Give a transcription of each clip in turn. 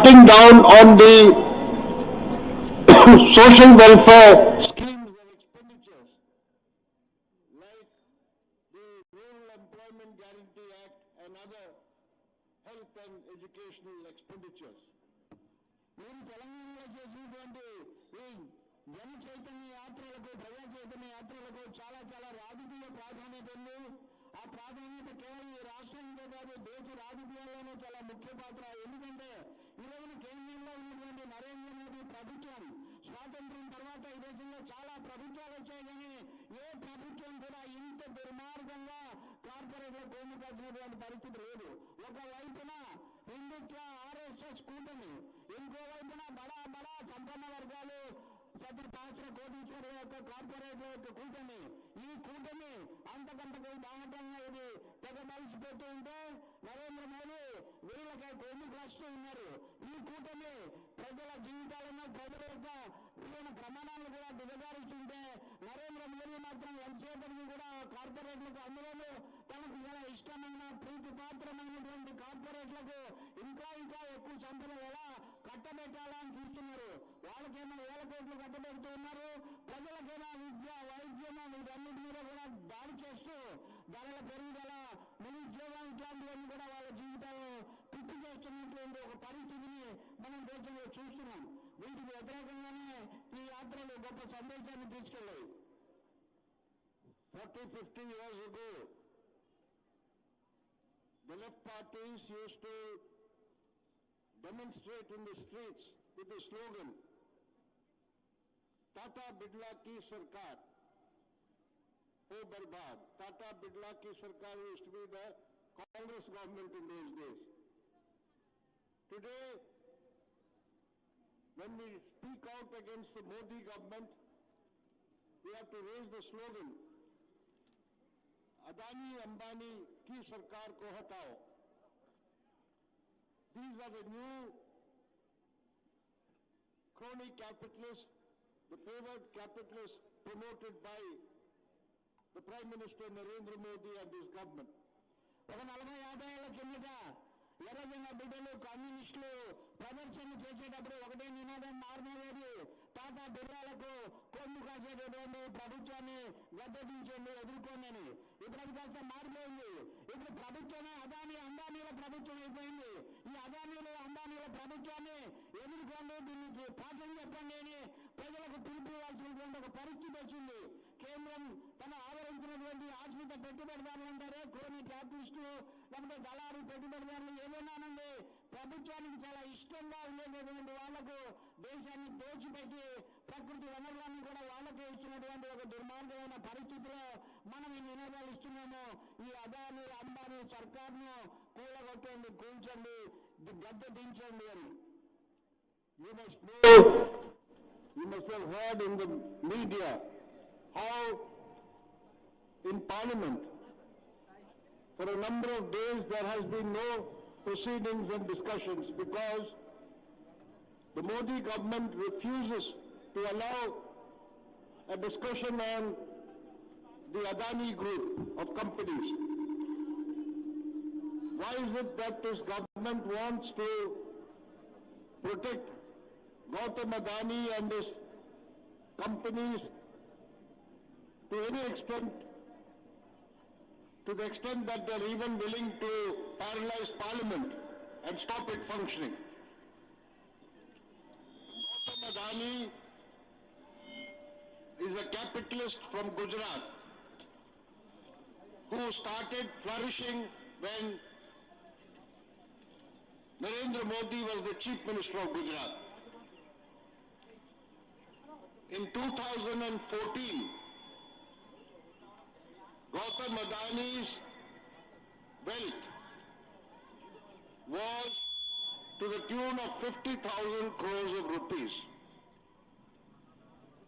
cutting down on the social welfare schemes and expenditures like the Rural Employment Guarantee Act and other health and educational expenditures. మీరు తెలంగాణలో చేసినటువంటి ఈ జన చైతన్య యాత్రలకు, ప్రజా చైతన్య యాత్రలకు చాలా రాజకీయ ప్రాధాన్యత ఉంది. ఆ ప్రాధాన్యత కేవలం ఈ రాష్ట్రంలో కాదు, దేశ రాజకీయాల్లోనూ చాలా ముఖ్య పాత్ర. ఎందుకంటే ఈ రోజున కేంద్రంలో ఉన్నటువంటి నరేంద్ర మోదీ ప్రభుత్వం స్వాతంత్ర్యం తర్వాత ఈ దేశంలో చాలా ప్రభుత్వాలు వచ్చాయి, కానీ ఏ ప్రభుత్వం కూడా ఇంత దుర్మార్గంగా కార్పొరేట్ల కొమ్ము కాసినటువంటి పరిస్థితి లేదు. ఒకవైపున హిందుత్వ ఆర్ఎస్ఎస్ కూటమి, ఇంకో వైపున బడా సంపన్న వర్గాలు, సహస్ర కోటీశ్వరుల యొక్క కార్పొరేట్ల యొక్క కూటమి. ఈ కూటమి అంతకంతకు బాహటంగా ఇది తెగ మలిసిపోతూ ఉంటే నరేంద్ర మోదీ వీళ్ళకి కొమ్ము కాస్తూ ఉన్నారు. ఈ కూటమి ప్రజల జీవితాలను, ప్రజల యొక్క జీవన ప్రమాణాలను కూడా దిగజారుస్తుంటే నరేంద్ర మోదీ మాత్రం ఎంతసేపటికి కూడా కార్పొరేట్లకు, అందులోనూ తనకు చాలా ఇష్టమైన ప్రీతిపాత్రమైనటువంటి కార్పొరేట్లకు ఇంకా ఎక్కువ సంపదలు ఎలా కట్టబెట్టాలని చూస్తున్నారు. వాళ్ళకేమో 1000 కోట్లు కట్టబెడుతూ ఉన్నారు, ప్రజలకైనా విద్య, వైద్యం, వీటన్నిటి మీద కూడా దాడి చేస్తూ ధరల పెరుగుదల, నిరుద్యోగం ఇట్లాంటివన్నీ కూడా వాళ్ళ జీవితాలు పిప్పి చేస్తున్నటువంటి ఒక పరిస్థితిని మనం దేశంలో చూస్తున్నాం. వీటికి వ్యతిరేకంగానే ఈ యాత్రలు గొప్ప సందేశాన్ని తీసుకెళ్ళాయి. 40-50 years ago, the left parties used to demonstrate in the streets with the slogan, Tata Bidla ki Sarkar, ho barbad. Tata Bidla ki Sarkar used to be the Congress government in those days. Today, when we speak out against the Modi government, we have to raise the slogan, Adani Ambani ki Sarkar ko hatao. These are the new crony capitalists, the favored capitalists promoted by the Prime Minister Narendra Modi and his government. ఒక 40-50 ఏళ్ల కిందట ఎర్రజెండ బిడ్డలు, కమ్యూనిస్టులు ప్రదర్శన చేసేటప్పుడు ఒకటే నినాదం మారుమోగేది, టాటా బిర్లాలకు కొమ్ము కాసేటటువంటి ప్రభుత్వాన్ని గద్దెదించండి, ఎదుర్కోండి. ఇప్పుడు అది కాస్త మారిపోయింది. ఇప్పుడు ప్రభుత్వమే అదానీ అంబానీల ప్రభుత్వం అయిపోయింది. ఈ అదానీల అంబానీల ప్రభుత్వాన్ని ఎదుర్కోండి, దీనికి పాఠం చెప్పండి అని ప్రజలకు పిలుపు ఇవ్వాల్సినటువంటి ఒక పరిస్థితి వచ్చింది. కేంద్రం తన ఆదరించినటువంటి ఆశ్రిత పెట్టుబడిదారులు అంటారే, క్రోనీ క్యాపిటలిస్టులు, లేకపోతే దళారు పెట్టుబడిదారులు, ఏదైనానండి ప్రభుత్వానికి చాలా ఇష్టంగా ఉండేటటువంటి వాళ్లకు దేశాన్ని దోచిపెట్టి ప్రకృతి వనరులన్నీ కూడా వాళ్ళకే ఇచ్చినటువంటి ఒక దుర్మార్గమైన పరిస్థితిలో మనం ఈ నినాదాలు ఇస్తున్నాము. ఈ అదానీ అంబానీ సర్కార్ను కూలగొట్టండి, కూల్చండి, గద్దె దించండి అని. You must have heard in the media how in Parliament for a number of days there has been no proceedings and discussions because the Modi government refuses to allow a discussion on the Adani group of companies. Why is it that this government wants to protect Gautam Adani and his companies to any extent, to the extent that they're even willing to paralyze Parliament and stop it functioning? Gautam Adani is a capitalist from Gujarat who started flourishing when Narendra Modi was the Chief Minister of Gujarat. In 2014, Gautam Adani's wealth was to the tune of 50,000 crores of rupees.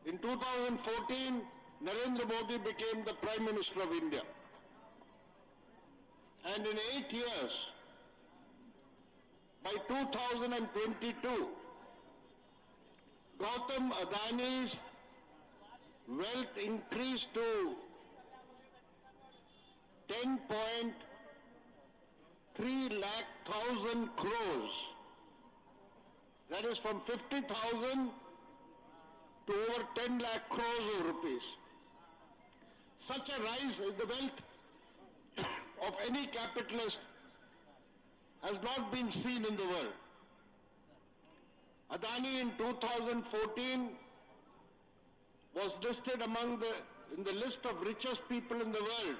In 2014, Narendra Modi became the Prime Minister of India. And in 8 years, by 2022, Gautam Adani's wealth increased to 10.3 lakh thousand crores. That is from 50,000 to over 10 lakh crores of rupees. Such a rise in the wealth of any capitalist has not been seen in the world. Adani in 2014 was listed in the list of richest people in the world.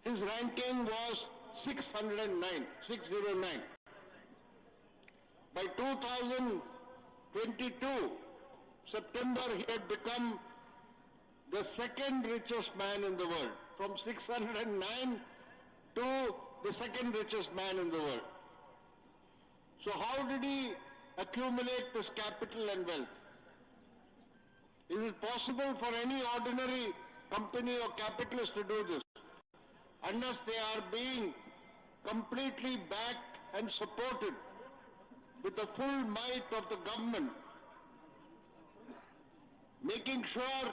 His ranking was 609. By 2022, September, he had become the second richest man in the world, from 609 to the second richest man in the world. So how did he accumulate this capital and wealth? Is it possible for any ordinary company or capitalist to do this unless they are being completely backed and supported with the full might of the government, making sure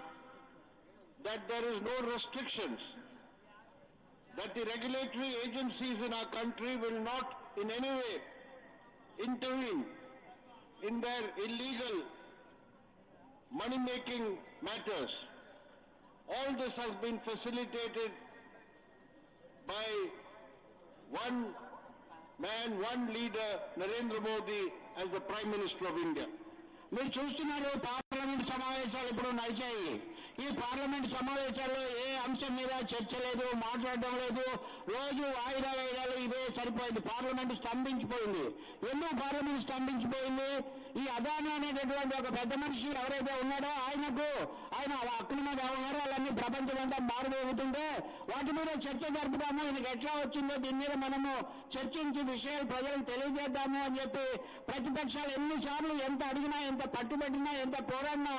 that there is no restrictions, that the regulatory agencies in our country will not in any way intervene in their illegal money-making matters. All this has been facilitated by one man, one leader, Narendra Modi, as the Prime Minister of India. మీరు చూస్తున్నారు parliament సమావేశాలు ఇప్పుడు నడిచాయి. ఈ parliament సమావేశాల్లో ఏ అంశం మీద చర్చ లేదు, మాట్లాడడం లేదు. రోజు వాయిదాలు ఇవే సరిపోయింది. పార్లమెంట్ స్తంభించిపోయింది. ఎందుకు పార్లమెంట్ స్తంభించిపోయింది? ఈ అదాని అనేటటువంటి ఒక పెద్ద మనిషి ఎవరైతే ఉన్నాడో ఆయన అక్రమ వ్యవహారాలన్నీ ప్రపంచమంతా మారుమోగుతుంటే వాటి మీద చర్చ జరుపుదాము, ఈయనకి ఎట్లా వచ్చిందో దీని మీద మనము చర్చించి విషయాలు ప్రజలకు తెలియజేద్దాము అని చెప్పి ప్రతిపక్షాలు ఎన్నిసార్లు ఎంత అడిగినా, ఎంత పట్టుబట్టినా, ఎంత పోరాడినా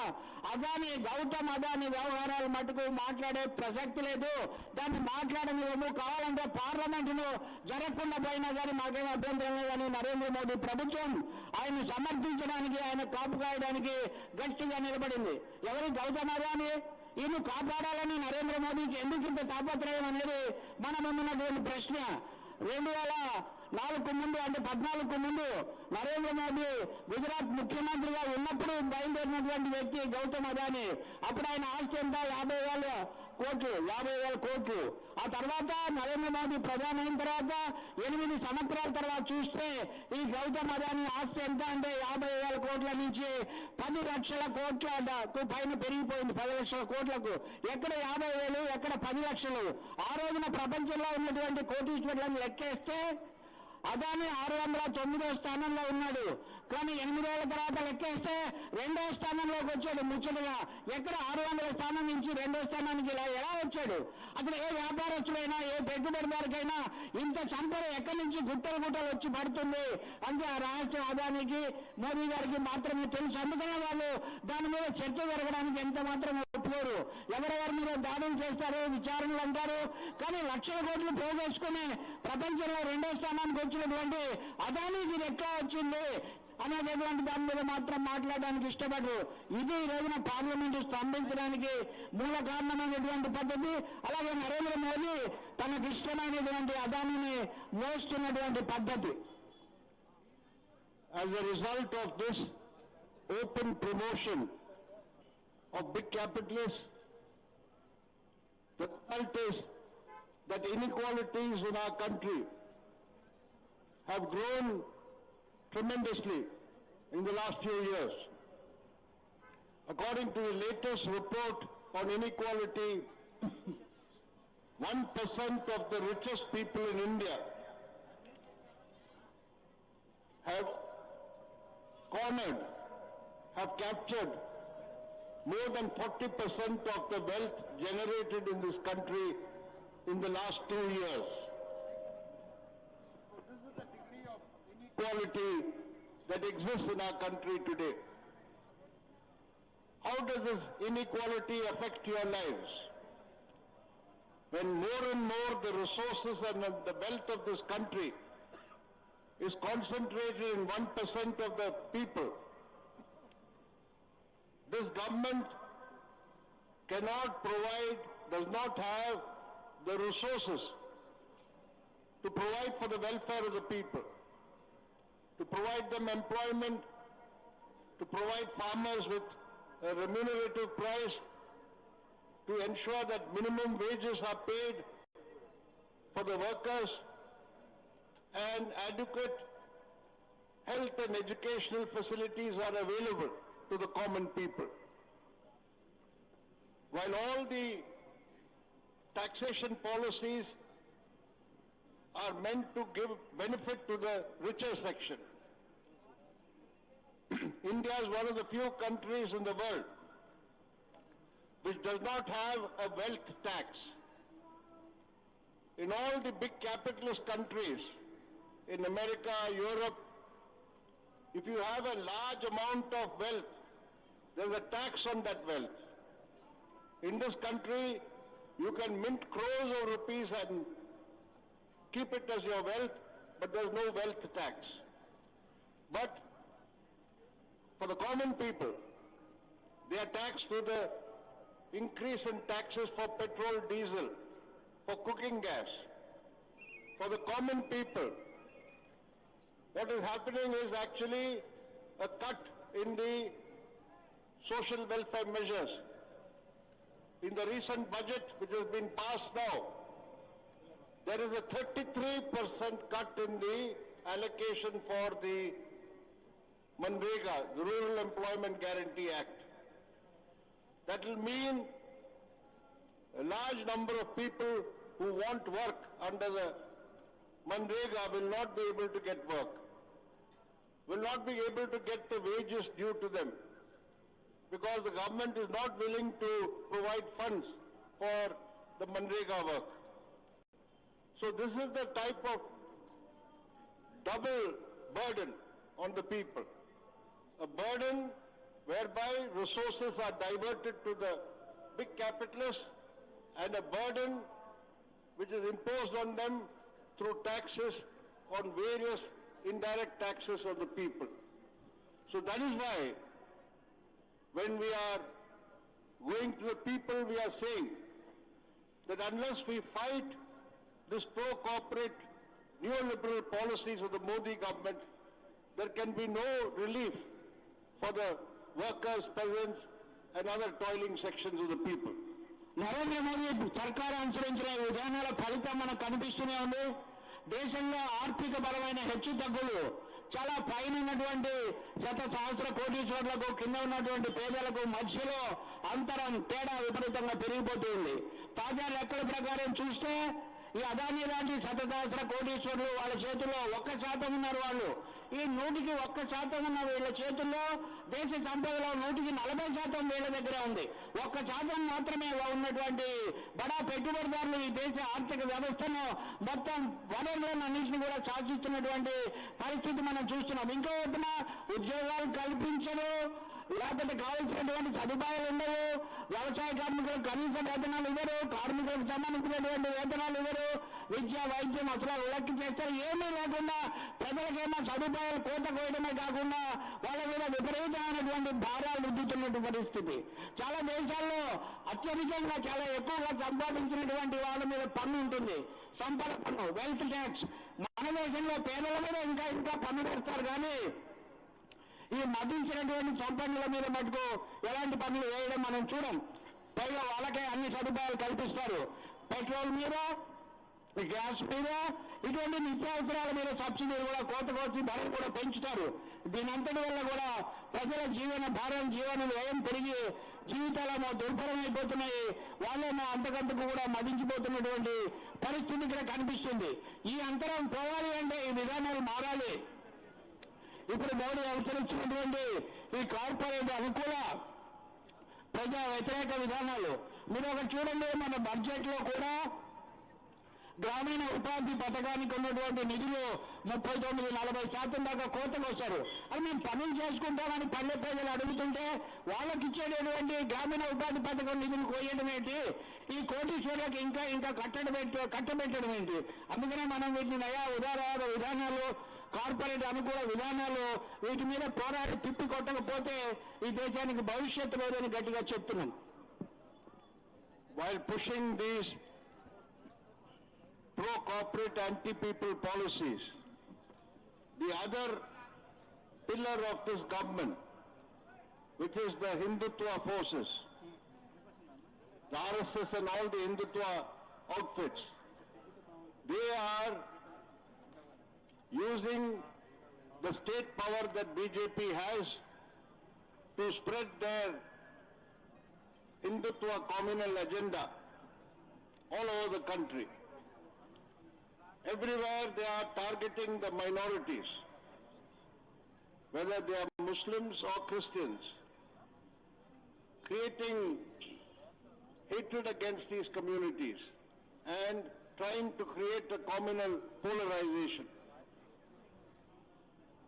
గౌతమ్ అదాని వ్యవహారాలు మటుకు మాట్లాడే ప్రసక్తి లేదు. దాన్ని మాట్లాడనివ్వము. కావాలంటే పార్లమెంటును జరగకుండా పోయినా కానీ మాకేం అభ్యంతరం లేదని నరేంద్ర మోడీ ప్రభుత్వం ఆయన సమర్థించడానికి, ఆయన కాపు కాయడానికి గట్టిగా నిలబడింది. ఎవరు గౌతమ్ అదాని? ఈయన కాపాడాలని నరేంద్ర మోడీకి ఎందుకు ఇంత తాపత్రయం అనేది మన ముందున్నటువంటి ప్రశ్న. 2004 ముందు అంటే 14 ముందు నరేంద్ర మోడీ గుజరాత్ ముఖ్యమంత్రిగా ఉన్నప్పుడు బయలుదేరినటువంటి వ్యక్తి గౌతమ్ అదాని. అప్పుడు ఆయన ఆస్తి ఎంత? 50,000 కోట్లు. ఆ తర్వాత నరేంద్ర మోదీ ప్రధాని అయిన తర్వాత 8 సంవత్సరాల తర్వాత చూస్తే ఈ గౌతమ్ అదాని ఆస్తి ఎంత అంటే 50,000 కోట్ల నుంచి 10 లక్షల కోట్లకు పైన పెరిగిపోయింది. 10 లక్షల కోట్లకు. ఎక్కడ 50,000, ఎక్కడ 10 లక్షలు? ఆ రోజున ప్రపంచంలో ఉన్నటువంటి కోటీశ్వరులను లెక్కేస్తే అదాని 609వ స్థానంలో ఉన్నాడు. కానీ 8 ఏళ్ల తర్వాత లెక్కేస్తే 2వ స్థానంలోకి వచ్చాడు ముచ్చటగా. ఎక్కడ 600వ స్థానం నుంచి 2వ స్థానానికి ఎలా వచ్చాడు? అసలు ఏ వ్యాపారస్తులైనా, ఏ పెట్టుబడిదారుకైనా ఇంత సంపద ఎక్కడి నుంచి గుట్టలు వచ్చి పడుతుంది అంటే ఆ రహస్యం అదానికి, మోదీ గారికి మాత్రమే తెలుసు. అందుకనే వాళ్ళు దాని మీద చర్చ జరగడానికి ఎంత మాత్రం ఒప్పుకోరు. ఎవరెవరి మీద దాడులు చేస్తారు, విచారణలు అంటారు. కానీ లక్షల కోట్లు పోగేసుకుని ప్రపంచంలో 2వ స్థానానికి వచ్చినటువంటి అదానికి ఇది ఎట్లా వచ్చింది అనేటటువంటి దాని మీద మాత్రం మాట్లాడడానికి ఇష్టపడరు. ఇది ఈ రోజున పార్లమెంటు స్తంభించడానికి మూల కారణమైనటువంటి పద్ధతి. అలాగే నరేంద్ర మోదీ తనకు ఇష్టమైనటువంటి అదానిని మోస్తున్నటువంటి పద్ధతి. As a result of this open promotion of big capitalists, the result is that inequalities in our country have grown tremendously in the last few years. According to the latest report on inequality, 1% of the richest people in India have captured more than 40% of the wealth generated in this country in the last 2 years. Inequality that exists in our country today. How does this inequality affect your lives? When more and more the resources and the wealth of this country is concentrated in 1% of the people, this government does not have the resources to provide for the welfare of the people, to provide them employment, to provide farmers with a remunerative price, to ensure that minimum wages are paid for the workers, and adequate health and educational facilities are available to the common people. While all the taxation policies are meant to give benefit to the richer section, India is one of the few countries in the world which does not have a wealth tax. In all the big capitalist countries, in America, Europe, if you have a large amount of wealth, there's a tax on that wealth. In this country, you can mint crores of rupees and keep it as your wealth, but there's no wealth tax. But for the common people, they are taxed through the increase in taxes for petrol, diesel, for cooking gas. For the common people, what is happening is actually a cut in the social welfare measures. In the recent budget, which has been passed now, there is a 33% cut in the allocation for the Manrega, the Rural Employment Guarantee Act. That will mean a large number of people who want work under the Manrega will not be able to get work, will not be able to get the wages due to them, because the government is not willing to provide funds for the Manrega work. So this is the type of double burden on the people. A burden whereby resources are diverted to the big capitalists, and a burden which is imposed on them through taxes on various indirect taxes on the people. So that is why when we are going to the people, we are saying that unless we fight this pro-corporate neoliberal policies of the Modi government, there can be no relief for the workers, peasants, and other toiling sections of the people. Narendra Modi సర్కారు అనుసరించిన విధానాల ఫలితం మనకు కనిపిస్తూనే ఉంది. దేశంలో ఆర్థిక పరమైన హెచ్చుతగ్గులు చాలా పైన ఉన్నటువంటి సహస్ర కోటీశ్వరులకు, కింద ఉన్నటువంటి పేదలకు మధ్యలో అంతరం తేడా విపరీతంగా పెరిగిపోతుంది. తాజా లెక్కల ప్రకారం చూస్తే ఈ అదానీ లాంటి సహస్ర కోటీశ్వరులు వాళ్ళ చేతుల్లో 1% ఉన్నారు. వాళ్ళు ఈ 100% ఉన్న వీళ్ళ చేతుల్లో దేశ సంపదలో 40% వీళ్ళ దగ్గరే ఉంది. 1% మాత్రమే ఉన్నటువంటి బడా పెట్టుబడిదారులు ఈ దేశ ఆర్థిక వ్యవస్థను మొత్తం వనరులన్నింటినీ కూడా శాసిస్తున్నటువంటి పరిస్థితి మనం చూస్తున్నాం. ఇంకో వైపున ఉద్యోగాలు కల్పించరు, లేకపోతే కావాల్సినటువంటి సదుపాయాలు ఉండవు, వ్యవసాయ కార్మికులకు కనీస వేతనాలు ఇవ్వరు, కార్మికులకు సంబంధించినటువంటి వేతనాలు ఇవ్వరు, విద్య, వైద్యం అసలు ఉలక్కి చేస్తారు. ఏమీ లేకుండా ప్రజలకేమో సదుపాయాలు కోత కోయడమే కాకుండా వాళ్ళ మీద విపరీతమైనటువంటి భారాలు రుద్దుతున్నటువంటి పరిస్థితి. చాలా దేశాల్లో అత్యధికంగా చాలా ఎక్కువగా సంపాదించినటువంటి వాళ్ళ మీద పన్ను ఉంటుంది, సంపద పన్ను, వెల్త్ ట్యాక్స్. మన దేశంలో పేదల మీద ఇంకా పన్ను వేస్తారు, కానీ ఈ మదించినటువంటి సంపన్నుల మీద మటుకు ఎలాంటి పన్నులు వేయడం మనం చూడం. పైగా వాళ్ళకే అన్ని సదుపాయాలు కల్పిస్తారు. పెట్రోల్ మీద, గ్యాస్ మీద, ఇటువంటి నిత్యావసరాల మీద సబ్సిడీలు కూడా కోత ధరలు కూడా పెంచుతారు. దీనంతటి వల్ల కూడా ప్రజల జీవన భారం, జీవన వ్యయం పెరిగి జీవితాలేమో దుర్భరమైపోతున్నాయి. వాళ్ళేమో అంతకంతకు కూడా మదించిపోతున్నటువంటి పరిస్థితి ఇక్కడ కనిపిస్తుంది. ఈ అంతరం పోవాలి అంటే ఈ విధానాలు మారాలి. ఇప్పుడు మోడీ అనుసరించినటువంటి ఈ కార్పొరేట్ అనుకూల ప్రజా వ్యతిరేక విధానాలు మీరు ఒకటి చూడండి. మన బడ్జెట్ లో కూడా గ్రామీణ ఉపాధి పథకానికి ఉన్నటువంటి నిధులు 39-40% దాకా కోతకు వస్తారు. అది మేము పనులు చేసుకుంటామని పల్లె ప్రజలు అడుగుతుంటే వాళ్ళకి ఇచ్చేటటువంటి గ్రామీణ ఉపాధి పథకం నిధులు కోయడం ఏంటి? ఈ కోటీశ్వరులకు ఇంకా కట్టబెట్టడం ఏంటి? అందుకనే మనం వీటిని నయా ఉదారవాద విధానాలు, కార్పొరేట్ అనుకూల విధానాలు, వీటి మీద పోరాడి తిప్పి కొట్టకపోతే ఈ దేశానికి భవిష్యత్తు లేదని గట్టిగా చెప్తున్నాం. While pushing these pro-corporate anti-people policies, the other pillar of this government, which is the Hindutva forces, the RSS and all the Hindutva outfits, they are using the state power that BJP has to spread their Hindutva communal agenda all over the country. Everywhere they are targeting the minorities, whether they are Muslims or Christians, creating hatred against these communities and trying to create a communal polarization.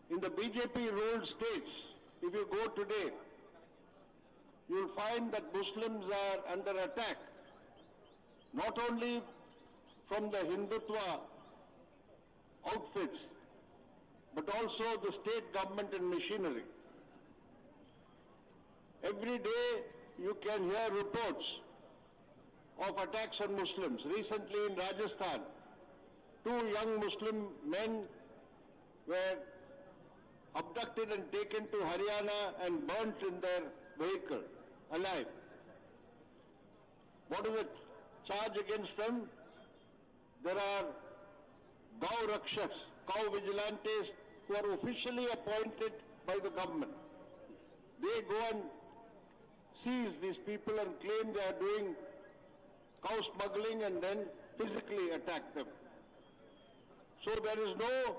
In the BJP-ruled states, if you go today, you'll find that Muslims are under attack, not only from the Hindutva outfits, but also the state government and machinery. Every day you can hear reports of attacks on Muslims. Recently in Rajasthan, 2 young Muslim men were abducted and taken to Haryana and burnt in their vehicle, alive. What is the charge against them? There are cow rakshas, cow vigilantes, who are officially appointed by the government. They go and seize these people and claim they are doing cow smuggling and then physically attack them. So there is no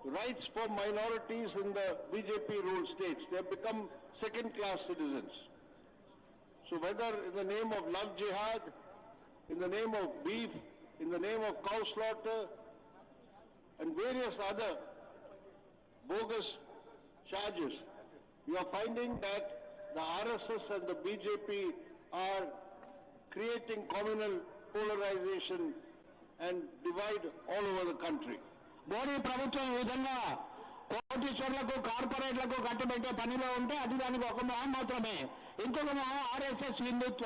rights for minorities in the BJP-ruled states. They have become second-class citizens. So whether in the name of love jihad, in the name of beef, in the name of cow slaughter, and various other bogus charges, we are finding that the RSS and the BJP are creating communal polarization and divide all over the country. Modi ప్రభుత్వం ఈ విధంగా కోటీశ్వర్లకు కార్పొరేట్లకు కట్టబెట్టే పనిలో ఉంటే అది దానికి ఒక మొహం మాత్రమే. ఇంకొక మొహం ఆర్ఎస్ఎస్ హిందుత్వ.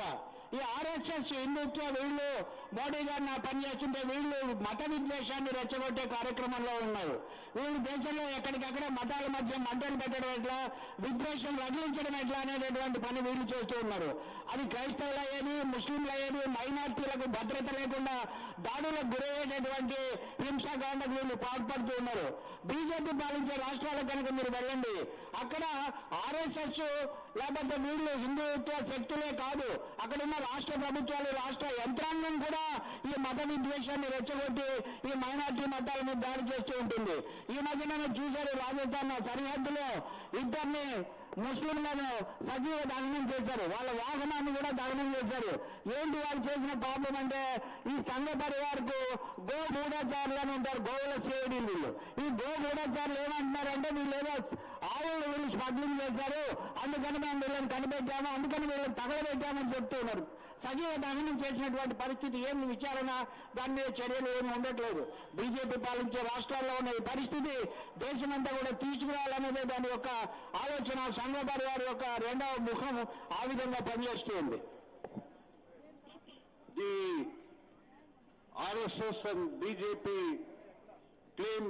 ఈ ఆర్ఎస్ఎస్ హిందుత్వ వీళ్ళు మోడీ గారిని పనిచేస్తుంటే వీళ్ళు మత విద్వేషాన్ని రెచ్చగొట్టే కార్యక్రమంలో ఉన్నారు. వీళ్ళు దేశంలో ఎక్కడికక్కడ మతాల మధ్య మంటలు పెట్టడం ఎట్లా, విద్వేషం రగిలించడం ఎట్లా అనేటటువంటి పని వీళ్ళు చేస్తూ ఉన్నారు. అది క్రైస్తవులు అయ్యేది, ముస్లింలు అయ్యేది, మైనార్టీలకు భద్రత లేకుండా దాడులకు గురయ్యేటటువంటి హింసాకాండకు వీళ్ళు పాల్పడుతూ ఉన్నారు. బీజేపీ పాలించే రాష్ట్రాలకు కనుక మీరు వెళ్ళండి, అక్కడ ఆర్ఎస్ఎస్ లేకపోతే వీళ్ళు హిందుత్వ శక్తులే కాదు, అక్కడున్న రాష్ట్ర ప్రభుత్వాలు, రాష్ట్ర యంత్రాంగం కూడా ఈ మత విద్వేషాన్ని రెచ్చగొట్టి ఈ మైనార్టీ మతాల మీద దాడి చేస్తూ ఉంటుంది. ఈ మధ్యన చూశారు, రాజస్థాన్ సరిహద్దులో ఇద్దరిని ముస్లింలను సజీవ దహనం చేశారు. వాళ్ళ వాహనాన్ని కూడా దహనం చేశారు. ఏంటి వాళ్ళు చేసిన పాపం అంటే, ఈ సంఘ పరివారకు గో గూఢచారులు అని ఉంటారు, గోవుల సేవడి వీళ్ళు. ఈ గో గూఢచారులు ఏమంటున్నారంటే, వీళ్ళు ఏదో ఆవులు వీళ్ళు స్మగ్లింగ్ చేశారు, అందుకని మేము వీళ్ళని కనిపెట్టాము, అందుకని వీళ్ళని తగలబెట్టామని చెప్తూ ఉన్నారు. సజీవ దహనం చేసినటువంటి పరిస్థితి ఏమి విచారణ, దాని మీద చర్యలు ఏమి ఉండట్లేదు. బీజేపీ పాలించే రాష్ట్రాల్లో ఉన్న ఈ పరిస్థితి దేశమంతా కూడా తీసుకురావాలనేదే దాని యొక్క ఆలోచన. సంఘ పరివార్ యొక్క రెండవ ముఖం ఆ విధంగా పనిచేస్తుంది. The RSS and BJP claim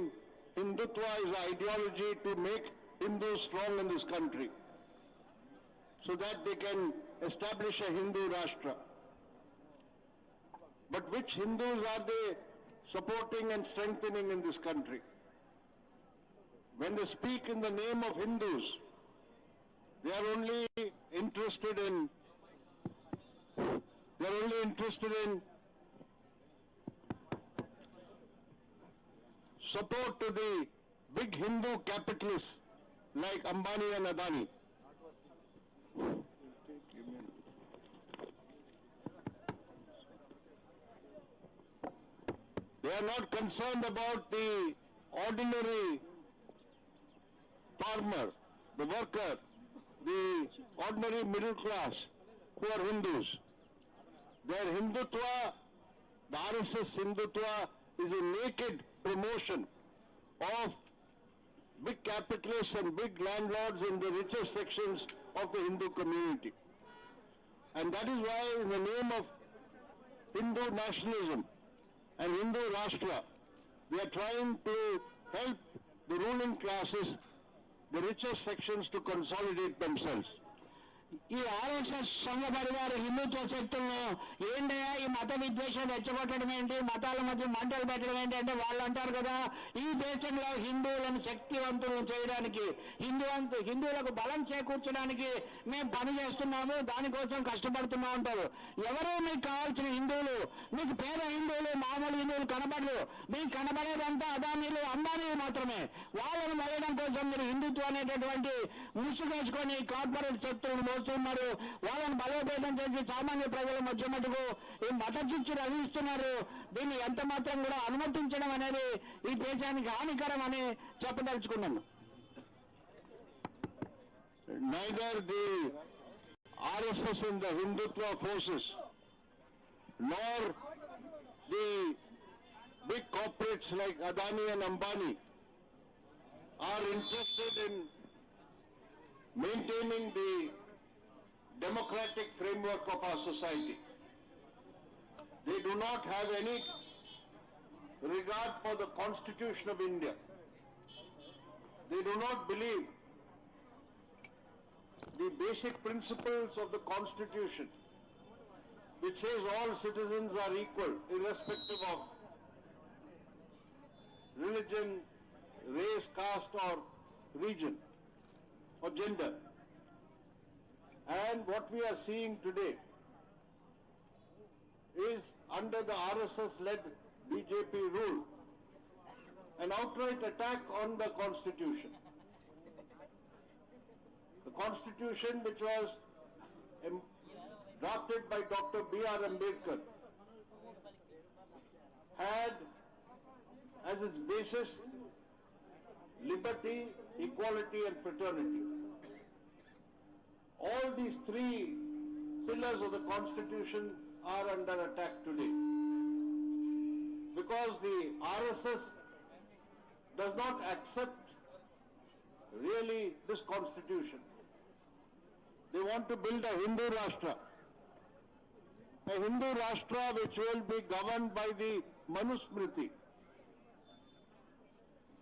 Hindutva is an ideology to make Hindus strong in this country, so that they can establish a Hindu Rashtra. But which Hindus are they supporting and strengthening in this country? When they speak in the name of Hindus, they are only interested in support to the big Hindu capitalists like Ambani and Adani. They are not concerned about the ordinary farmer, the worker, the ordinary middle class who are Hindus. Their Hindutva, the RSS Hindutva, is a naked promotion of big capitalists and big landlords in the richest sections of the Hindu community. And that is why, in the name of Hindu nationalism and Hindu Rashtra, they are trying to help the ruling classes the richest sections to consolidate themselves. ఈ RSS సంఘ పరివార హిందుత్వ శక్తులను ఏంటయ్యా ఈ మత విద్వేషం రెచ్చగొట్టడం ఏంటి, మతాల మధ్య మంటలు పెట్టడం ఏంటి అంటే వాళ్ళు అంటారు కదా, ఈ దేశంలో హిందువులను శక్తివంతులను చేయడానికి, హిందువులకు బలం చేకూర్చడానికి మేము పని చేస్తున్నాము, దానికోసం కష్టపడుతున్నాం అంటారు. ఎవరో మీకు కావాల్సిన హిందువులు, మీకు పేద హిందువులు, మామూలు హిందువులు కనబడరు. మీకు కనబడేదంతా అదానీలు, అంబానీలు మాత్రమే. వాళ్ళను మోయడం కోసం మీరు హిందుత్వం అనేటటువంటి ముసుగేసుకొని కార్పొరేట్ శక్తులను మోస్తున్నారు. వాళ్ళని బలోపేతం చేసి సామాన్య ప్రజల మధ్య మటుకు ఈ మత చిచ్చులు అందిస్తున్నారు. దీన్ని ఎంత మాత్రం కూడా అనుమతించడం అనేది ఈ దేశానికి హానికరం అని చెప్పదలుచుకున్నాను. Neither the RSS and the Hindutva forces nor the big corporates like Adani and Ambani are interested in maintaining the democratic framework of our society. They do not have any regard for the Constitution of India. They do not believe the basic principles of the Constitution, which says all citizens are equal, irrespective of religion, race, caste or region or gender. And what we are seeing today is under the RSS-led BJP rule, an outright attack on the Constitution. The Constitution which was drafted by Dr. B.R. Ambedkar had as its basis liberty, equality and fraternity. All these three pillars of the Constitution are under attack today because the RSS does not accept really this Constitution. They want to build a Hindu Rashtra which will be governed by the Manusmriti.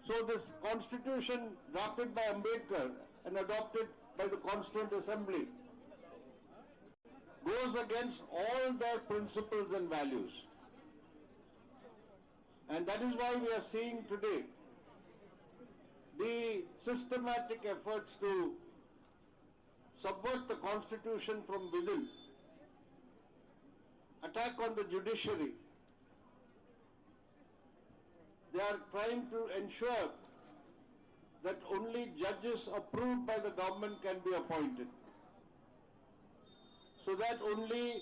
So this Constitution drafted by Ambedkar and adopted by the Constituent Assembly goes against all their principles and values. And that is why we are seeing today the systematic efforts to subvert the Constitution from within, attack on the judiciary. They are trying to ensure that only judges approved by the government can be appointed, so that only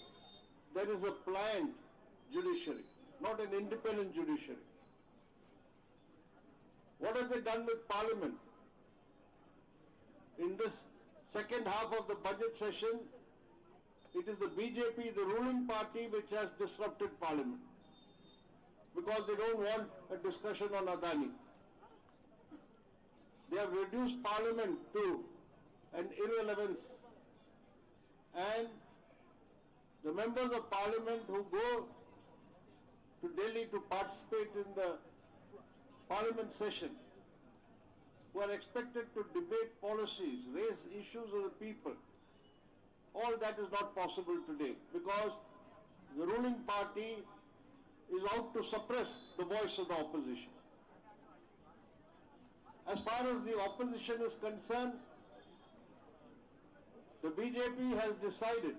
there is a pliant judiciary, not an independent judiciary. What have they done with Parliament? In this second half of the budget session, it is the BJP, the ruling party, which has disrupted Parliament because they don't want a discussion on Adani. They have reduced Parliament to an irrelevance, and the members of Parliament who go to Delhi to participate in the Parliament session, who are expected to debate policies, raise issues of the people, all that is not possible today because the ruling party is out to suppress the voice of the opposition. As far as the opposition is concerned, the BJP has decided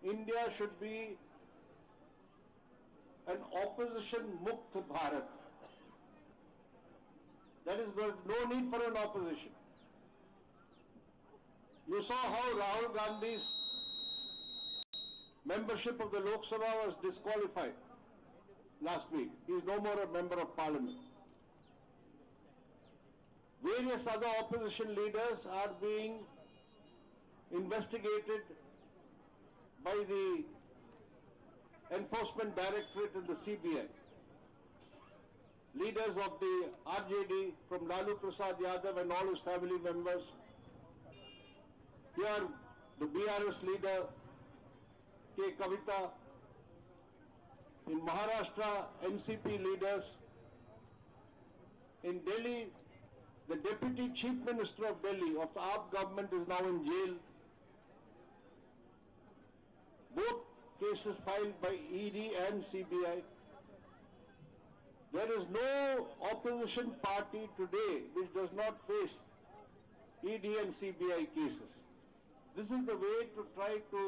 India should be an opposition-mukt Bharat. That is, there is no need for an opposition. You saw how Rahul Gandhi's membership of the Lok Sabha was disqualified last week. He is no more a member of Parliament. Various other opposition leaders are being investigated by the Enforcement Directorate and the CBI. Leaders of the RJD from Lalu Prasad Yadav and all his family members. Here the BRS leader K. Kavita. In Maharashtra, NCP leaders. In Delhi, The Deputy Chief Minister of Delhi of the AAP government is now in jail. Both cases filed by ED and CBI. There is no opposition party today which does not face ED and CBI cases. This is the way to try to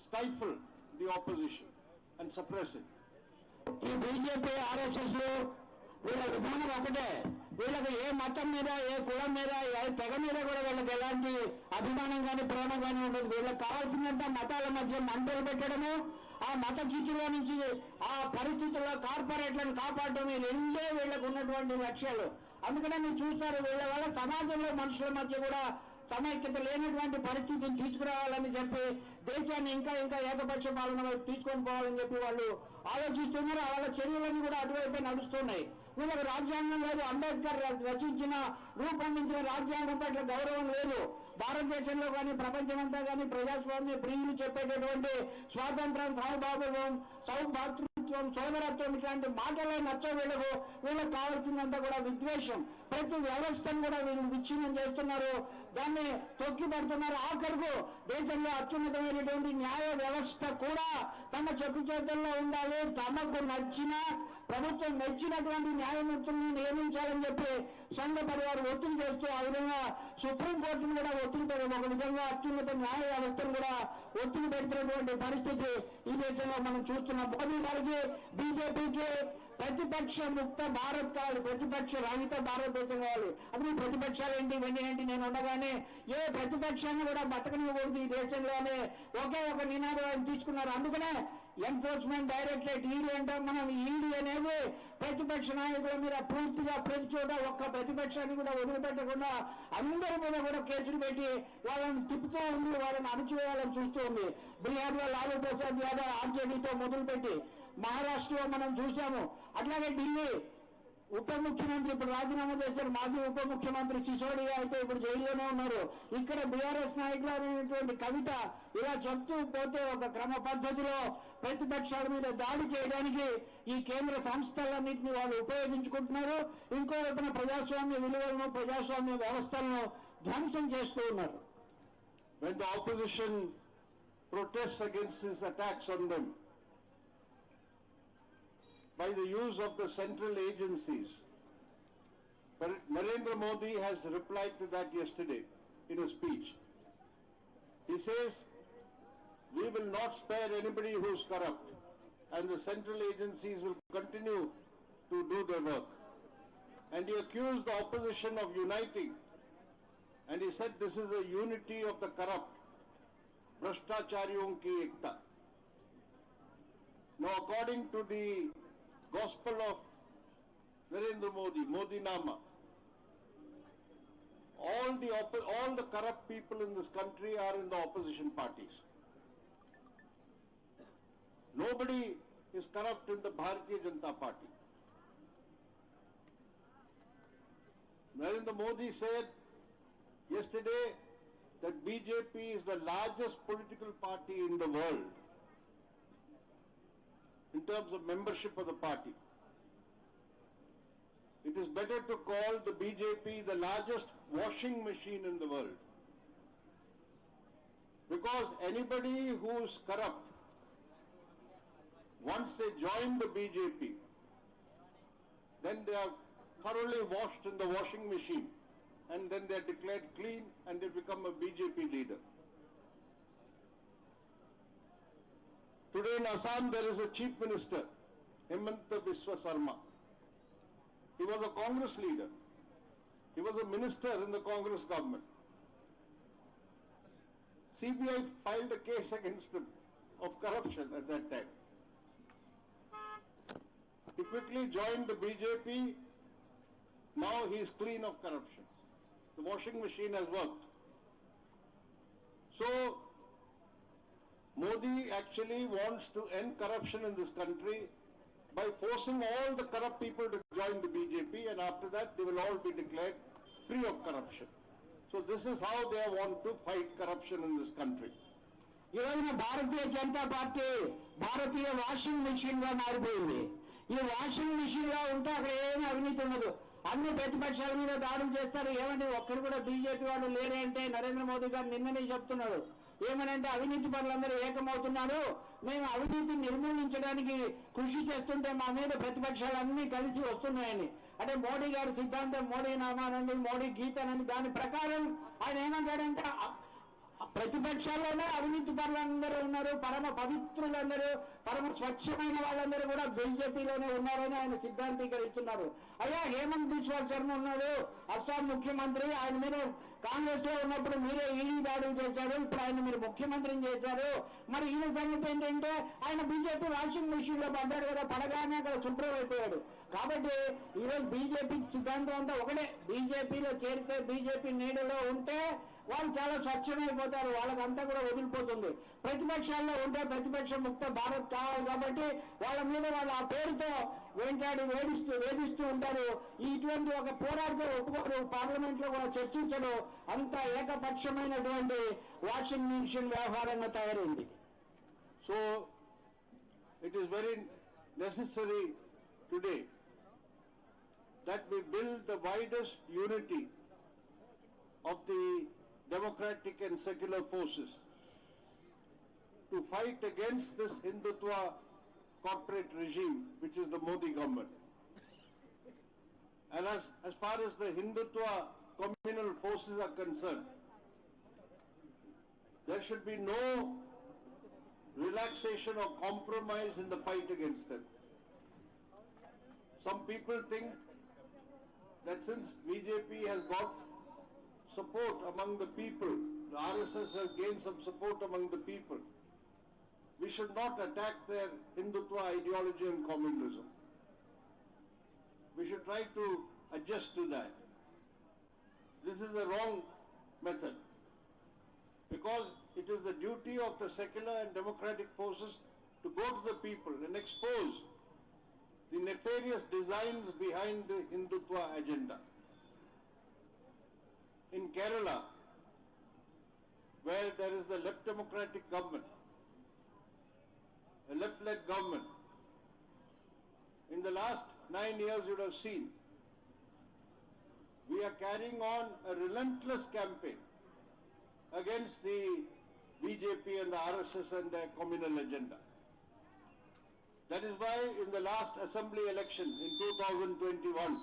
stifle the opposition and suppress it. ఈ BJP ఆర్ఎస్ఎస్లు వీళ్ళ విధానం ఒకటే. వీళ్ళకి ఏ మతం మీద, ఏ కులం మీద, ఏ తెగ మీద కూడా వీళ్ళకి ఎలాంటి అభిమానం కానీ ప్రేమ కానీ ఉండదు. వీళ్ళకి కావాల్సిందంతా మతాల మధ్య మంటలు పెట్టడము, ఆ మత చిచ్చులో నుంచి ఆ పరిస్థితుల్లో కార్పొరేట్లను కాపాడడం, ఈ రెండే వీళ్ళకు ఉన్నటువంటి లక్ష్యాలు. అందుకనే మీరు చూస్తారు, వీళ్ళ వల్ల సమాజంలో మనుషుల మధ్య కూడా సమైక్యత లేనటువంటి పరిస్థితిని తీసుకురావాలని చెప్పి దేశాన్ని ఇంకా ఇంకా ఏకపక్ష పాలన వైపు తీసుకొని పోవాలని చెప్పి వాళ్ళు ఆలోచిస్తున్నారు. వాళ్ళ చర్యలన్నీ కూడా అటువైపే నడుస్తున్నాయి. వీళ్ళకి రాజ్యాంగం లేదు, అంబేద్కర్ రచించిన రూపొందించిన రాజ్యాంగం పట్ల గౌరవం లేదు. భారతదేశంలో కానీ ప్రపంచమంతా కానీ ప్రజాస్వామ్య ప్రియులు చెప్పేటటువంటి స్వాతంత్రం, సౌభాతృత్వం, సోదరత్వం ఇట్లాంటి మాటలే నచ్చవు వీళ్ళకు. వీళ్ళకి కావాల్సిందంతా కూడా విద్వేషం. ప్రతి వ్యవస్థను కూడా వీళ్ళు విచ్ఛిన్నం చేస్తున్నారు, దాన్ని తొక్కి పడుతున్నారు. ఆఖరుకు దేశంలో అత్యున్నతమైనటువంటి న్యాయ వ్యవస్థ కూడా తమ చెప్పు చేతుల్లో ఉండాలి. తమకు నచ్చిన, ప్రభుత్వం మెచ్చినటువంటి న్యాయమూర్తులను నియమించాలని చెప్పి సంఘ పరివారం ఒత్తిడి చేస్తూ, ఆ విధంగా సుప్రీంకోర్టును కూడా ఒత్తిడి పెడతాం, ఒక విధంగా అత్యున్నత న్యాయ వ్యవస్థను కూడా ఒత్తిడి పెడుతున్నటువంటి పరిస్థితి ఈ దేశంలో మనం చూస్తున్నాం. మోదీ గారికి, బీజేపీకి ప్రతిపక్ష ముక్త భారత్ కావాలి, ప్రతిపక్ష రహిత భారతదేశం కావాలి. అది ప్రతిపక్షాలు ఏంటి, ఇవన్నీ ఏంటి, నేను ఉండగానే ఏ ప్రతిపక్షాన్ని కూడా బతకనివ్వకూడదు ఈ దేశంలోనే ఒకే ఒక నినాదం ఆయన తీసుకున్నారు. అందుకనే ఎన్ఫోర్స్మెంట్ డైరెక్టరేట్, ఈడీ అంటాం మనం. ఈడీ అనేది ప్రతిపక్ష నాయకుల మీద పూర్తిగా ప్రతి చోట ఒక్క ప్రతిపక్షాన్ని కూడా వదిలిపెట్టకుండా అందరి మీద కూడా కేసులు పెట్టి వాళ్ళని తిప్పుతూ ఉంది, వాళ్ళని అణచివేయాలని చూస్తూ ఉంది. బీహార్లో లాలూ ప్రసాద్ యాదవ్ ఆర్జేడీతో మొదలుపెట్టి మహారాష్ట్రలో మనం చూసాము. అట్లాగే ఢిల్లీ ఉప ముఖ్యమంత్రి ఇప్పుడు రాజీనామా చేశారు, మాజీ ఉప ముఖ్యమంత్రి సిసోడియా అయితే ఇప్పుడు జైల్లోనే ఉన్నారు. ఇక్కడ బీఆర్ఎస్ నాయకులైనటువంటి కవిత ఇలా చెప్తూ పోతే ఒక క్రమ పద్ధతిలో ప్రతిపక్షాల మీద దాడి చేయడానికి ఈ కేంద్ర సంస్థలన్నింటినీ వాళ్ళు ఉపయోగించుకుంటున్నారు. ఇంకో వైపున ప్రజాస్వామ్య విలువలను, ప్రజాస్వామ్య వ్యవస్థలను ధ్వంసం చేస్తూ ఉన్నారు. When the opposition protests against these attacks on them by the use of the central agencies, Narendra Modi has replied to that yesterday in a speech. He says, we will not spare anybody who is corrupt, and the central agencies will continue to do their work. And he accused the opposition of uniting, and he said this is a unity of the corrupt. Bhrashtacharyon ki ekta. Now, according to the gospel of Narendra Modi, Modi Nama, all the corrupt people in this country are in the opposition parties. Nobody is corrupt in the Bharatiya Janata Party. Narendra Modi said yesterday that BJP is the largest political party in the world in terms of membership of the party. It is better to call the BJP the largest washing machine in the world, because anybody who is corrupt, once they join the BJP, then they are thoroughly washed in the washing machine, and then they are declared clean and they become a BJP leader. Today in Assam there is a chief minister, Himanta Biswa Sarma. He was a Congress leader. He was a minister in the Congress government. CBI filed a case against him of corruption at that time. He quickly joined the BJP. Now he is clean of corruption. The washing machine has worked. So, Modi actually wants to end corruption in this country by forcing all the corrupt people to join the BJP, and after that they will all be declared free of corruption. So this is how they want to fight corruption in this country. ఈ రోజున Bharatiya Janata party భారతీయ washing machine గా మారిపోయింది. ఈ washing machine గా ఉంటే అక్కడ ఏమీ అవినీతి ఉండదు. అన్ని ప్రతిపక్షాల మీద దాడులు చేస్తారు. ఏమంటే ఒక్కరు కూడా బీజేపీ వాళ్ళు లేరే అంటే నరేంద్ర మోదీ గారు నిన్ననే చెప్తున్నాడు. ఏమనంటే అవినీతి పరులందరూ ఏకమవుతున్నారు, మేము అవినీతిని నిర్మూలించడానికి కృషి చేస్తుంటే మా మీద ప్రతిపక్షాలు అన్ని కలిసి వస్తున్నాయని. అంటే మోడీ గారి సిద్ధాంతం మోడీ నామానండి, మోడీ గీతనండి, దాని ప్రకారం ఆయన ఏమంటాడంటే ప్రతిపక్షాల్లోనే అవినీతి పరులందరూ ఉన్నారు, పరమ పవిత్రులందరూ, పరమ స్వచ్ఛమైన వాళ్ళందరూ కూడా బీజేపీలోనే ఉన్నారని ఆయన సిద్ధాంతీకరిస్తున్నారు. అయ్యా హేమంత్ బిశ్వా శర్మ ఉన్నాడు, అస్సాం ముఖ్యమంత్రి, ఆయన మీద కాంగ్రెస్ లో ఉన్నప్పుడు మీరే ఈ దాడులు చేశారు, ఇప్పుడు ఆయన మీరు ముఖ్యమంత్రిని చేశారు. మరి ఈయన సంగతి ఏంటంటే ఆయన బీజేపీ వాషింగ్ మెషిన్ లో పడ్డాడు కదా, పడగానే అక్కడ శుభ్రం అయిపోయాడు. కాబట్టి ఈరోజు బీజేపీ సిద్ధాంతం అంతా ఒకటే, బీజేపీలో చేరితే బీజేపీ నీడలో ఉంటే వాళ్ళు చాలా స్వచ్ఛమైపోతారు, వాళ్ళకంతా కూడా వదిలిపోతుంది. ప్రతిపక్షాల్లో ఉంటే ప్రతిపక్ష ముక్త భారత్ కావాలి కాబట్టి వాళ్ళ మీద వాళ్ళు ఆ పేరుతో వెంటాడి వేధిస్తూ ఉంటారు. ఇటువంటి ఒక పోరాటం ఒప్పుకోరు, పార్లమెంట్ లో కూడా చర్చించరు. అంత ఏకపక్షమైనటువంటి వాషింగ్ మిషన్ వ్యవహారంగా తయారైంది. So it is very necessary today that we build the widest unity of the democratic and secular forces to fight against this Hindutva corporate regime, which is the Modi government. And as far as the Hindutva communal forces are concerned, there should be no relaxation or compromise in the fight against them. Some people think that since BJP has got support among the people, the RSS has gained some support among the people, we should not attack their Hindutva ideology and communalism. We should try to adjust to that. This is the wrong method, because it is the duty of the secular and democratic forces to go to the people and expose the nefarious designs behind the Hindutva agenda. In Kerala, where there is the left democratic government, a left-led government, in the last 9 years you would have seen, we are carrying on a relentless campaign against the BJP and the RSS and their communal agenda. That is why in the last assembly election in 2021,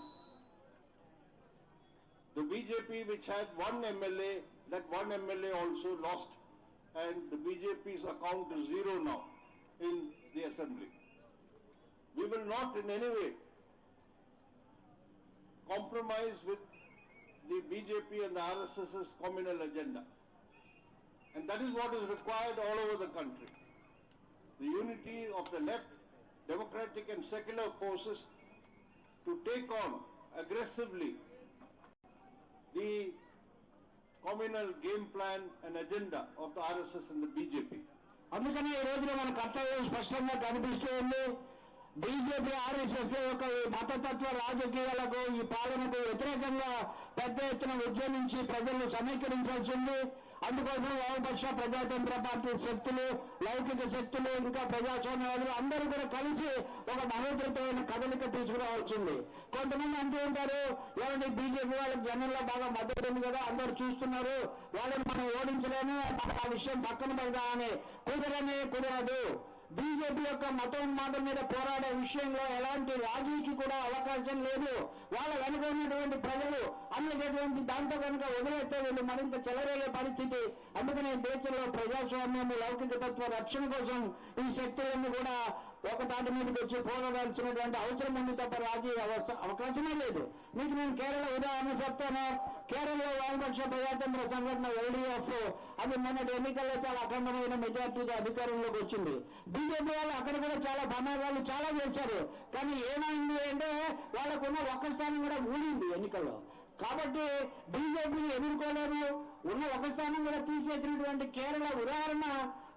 the BJP, which had one MLA, that one MLA also lost, and the BJP's account is zero now in the assembly. We will not in any way compromise with the BJP and the RSS's communal agenda. And that is what is required all over the country. The unity of the left, democratic and secular forces to take on aggressively the communal game plan and agenda of the RSS and the BJP. అందుకనే ఈ రోజున మన కర్తవ్యం స్పష్టంగా కనిపిస్తూ ఉంది. BJP RSS యొక్క ఈ మతతత్వ రాజకీయాలకు, ఈ పాలనకు వ్యతిరేకంగా పెద్ద ఎత్తున ఉద్యమించి ప్రజలను సమీకరించాల్సింది. అందుకోసం వామపక్ష ప్రజాతంత్ర పార్టీ శక్తులు, లౌకిక శక్తులు, ఇంకా ప్రజాస్వామ్యవాదులు అందరూ కూడా కలిసి ఒక మహోద్ధృతమైన కదలిక తీసుకురావాల్సింది. కొంతమంది అంటూ ఉంటారు, ఏమంటే బీజేపీ వాళ్ళకి జనంలో బాగా మద్దతు ఉంది కదా, అందరూ చూస్తున్నారు, వాళ్ళని మనం ఓడించలేము, ఆ విషయం పక్కన పెడదామని. కుదరదు. బీజేపీ యొక్క మతోన్మాదం మీద పోరాడే విషయంలో ఎలాంటి రాజీకి కూడా అవకాశం లేదు. వాళ్ళ వెనుక ఉన్నటువంటి ప్రజలు అన్నటువంటి దాంతో కనుక వదిలేస్తే వీళ్ళు మరింత చెలరేగే పరిస్థితి. అందుకనే దేశంలో ప్రజాస్వామ్యం, లౌకిక తత్వ రక్షణ కోసం ఈ శక్తులన్నీ కూడా ఒక తాటి మీదకి వచ్చి పోరాడాల్సినటువంటి అవసరం ఉంది తప్ప రాజీ అవకాశమే లేదు. మీకు నేను కేరళ ఉదాహరణ చెప్తాను. కేరళలో వామపక్ష ప్రజాతంత్ర సంఘటన ఎల్డీఎఫ్ అది మొన్నటి ఎన్నికల్లో చాలా అఖండమైన మెజార్టీతో అధికారంలోకి వచ్చింది. బీజేపీ వాళ్ళు అక్కడ కూడా చాలా ప్రమాదాలు చాలా చేశారు. కానీ ఏమైంది అంటే వాళ్ళకున్న ఒక్క స్థానం కూడా ఊడింది ఎన్నికల్లో. కాబట్టి బీజేపీని ఎదుర్కోలేరు, ఉన్న ఒక స్థానం కూడా తీసేసినటువంటి కేరళ ఉదాహరణ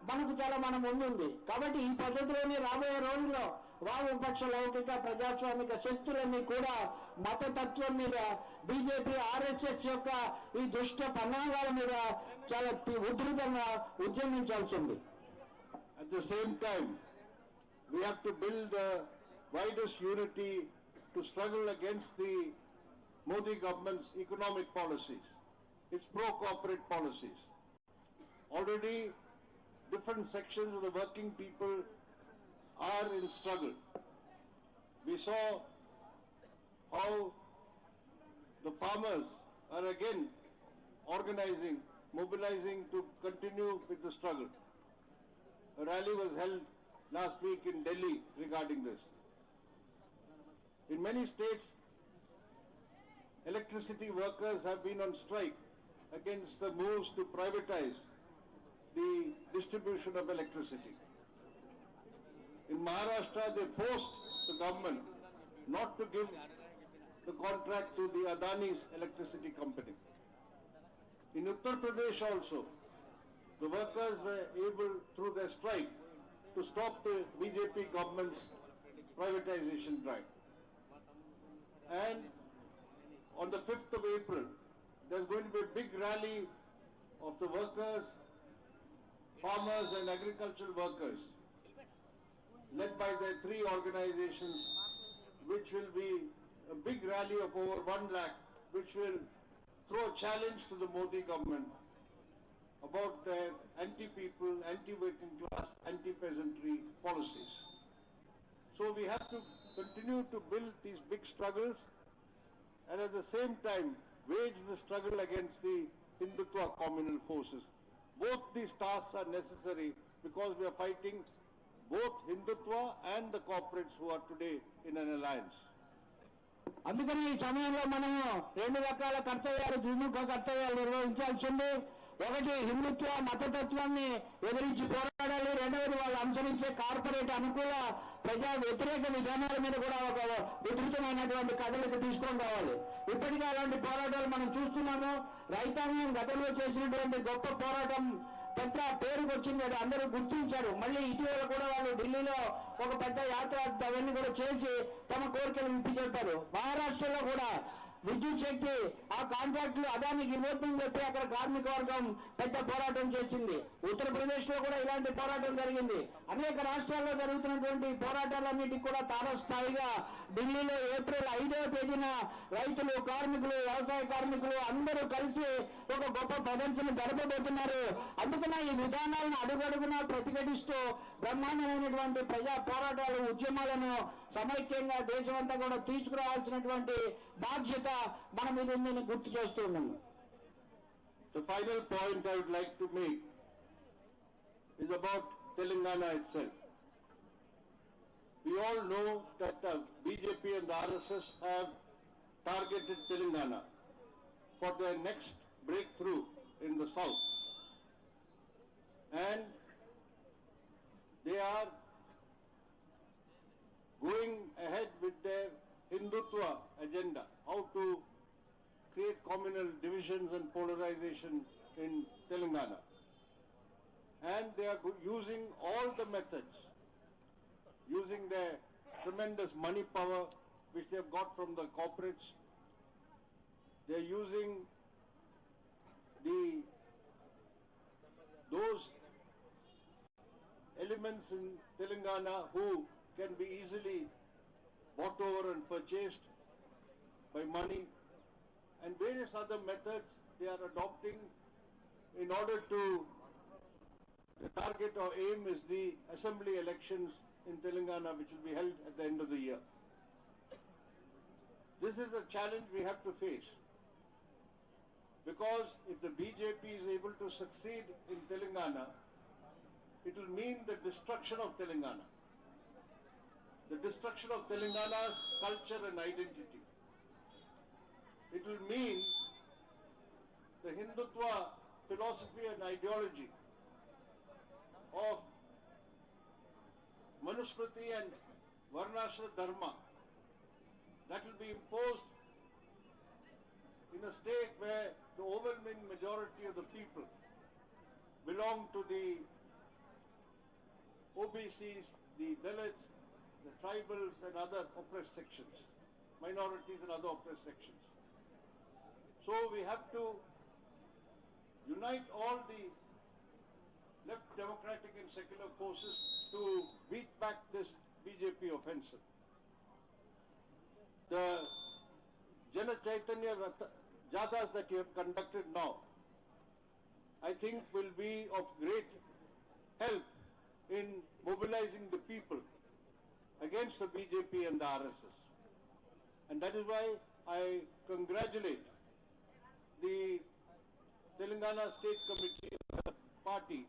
మనకు చాలా మన ముందుంది. కాబట్టి ఈ పద్ధతిలోనే రాబోయే రోజుల్లో వామపక్ష లౌకిక ప్రజాస్వామిక శక్తులన్నీ కూడా మతతత్వం మీద, బీజేపీ ఆర్ఎస్ఎస్ యొక్క ఈ దుష్ట పన్నాగాల మీద చాలా ఉధృతంగా ఉద్యమించాల్సింది. At the same time, we have to build the widest unity to struggle against the Modi government's economic policies, its pro-corporate policies. Already different sections of the working people are in struggle. We saw how the farmers are again organizing, mobilizing to continue with the struggle. A rally was held last week in Delhi regarding this. In many states, electricity workers have been on strike against the moves to privatize the distribution of electricity. In Maharashtra, they forced the government not to give the contract to the Adani's electricity company. In Uttar Pradesh also, the workers were able, through their strike, to stop the BJP government's privatization drive. And on the 5th of April, there's going to be a big rally of the workers, farmers and agricultural workers, led by their three organizations, which will be a big rally of over 1 lakh, which will throw a challenge to the Modi government about their anti-people, anti-working class, anti-peasantry policies. So we have to continue to build these big struggles and at the same time wage the struggle against the Hindutva communal forces. Both these tasks are necessary because we are fighting both Hindutva and the corporates who are today in an alliance. అందుకని ఈ సమయంలో మనము రెండు రకాల కర్తవ్యాలు, ద్విముఖ కర్తవ్యాలు నిర్వహించాల్సి ఉంది. ఒకటి హిందుత్వ మతతత్వాన్ని ఎదిరించి పోరాడాలి. రెండవది వాళ్ళు అనుసరించే కార్పొరేట్ అనుకూల ప్రజా వ్యతిరేక విధానాల మీద కూడా ఒక విస్తృతమైనటువంటి కథలకు తీసుకొని రావాలి. ఇప్పటికే అలాంటి పోరాటాలు మనం చూస్తున్నాము. రైతాంగం గతంలో చేసినటువంటి గొప్ప పోరాటం పెద్ద పేరుకు వచ్చింది, అది అందరూ గుర్తించారు. మళ్ళీ ఇటీవల కూడా వాళ్ళు ఢిల్లీలో ఒక పెద్ద యాత్ర అవన్నీ కూడా చేసి తమ కోరికలు విప్పి చెప్పారు. మహారాష్ట్రలో కూడా విద్యుత్ శక్తి ఆ కాంట్రాక్టులు అదానికి ఇవ్వద్దని చెప్పి అక్కడ కార్మిక వర్గం పెద్ద పోరాటం చేసింది. ఉత్తరప్రదేశ్ లో కూడా ఇలాంటి పోరాటం జరిగింది. అనేక రాష్ట్రాల్లో జరుగుతున్నటువంటి పోరాటాలన్నిటికీ కూడా తారస్థాయిగా ఢిల్లీలో ఏప్రిల్ 5వ తేదీన రైతులు, కార్మికులు, వ్యవసాయ కార్మికులు అందరూ కలిసి ఒక గొప్ప ప్రదర్శన జరపబోతున్నారు. అందుకనే ఈ విధానాలను అడుగడుగునా ప్రతిఘటిస్తూ బ్రహ్మాండమైనటువంటి ప్రజా పోరాటాలు, ఉద్యమాలను సమైక్యంగా దేశమంతా కూడా తీసుకురావాల్సినటువంటి బాధ్యత మన మీద ఉందని గుర్తు చేస్తూ ఉన్నాము. The final point I would like to make is about Telangana itself. We all know that the BJP and the RSS have targeted Telangana for their next breakthrough in the south. And they are going ahead with their Hindutva agenda, how to create communal divisions and polarization in Telangana. And they are using all the methods, using their tremendous money power which they have got from the corporates. They are using those elements in Telangana who can be easily bought over and purchased by money, and various other methods they are adopting in order to, the target or aim is the assembly elections in Telangana, which will be held at the end of the year. This is a challenge we have to face, because if the BJP is able to succeed in Telangana, it will mean the destruction of Telangana. The destruction of Telangana's culture and identity. It will mean the Hindutva philosophy and ideology of Manusmriti and Varnashra Dharma that will be imposed in a state where the overwhelming majority of the people belong to the OBCs, the Dalits, the tribals and other oppressed sections, minorities and other oppressed sections. So we have to unite all the left democratic and secular forces to beat back this BJP offensive. The Jana Chaitanya Jathas that you have conducted now, I think will be of great help in mobilizing the people against the BJP and the RSS. And that is why I congratulate the Telangana State Committee Party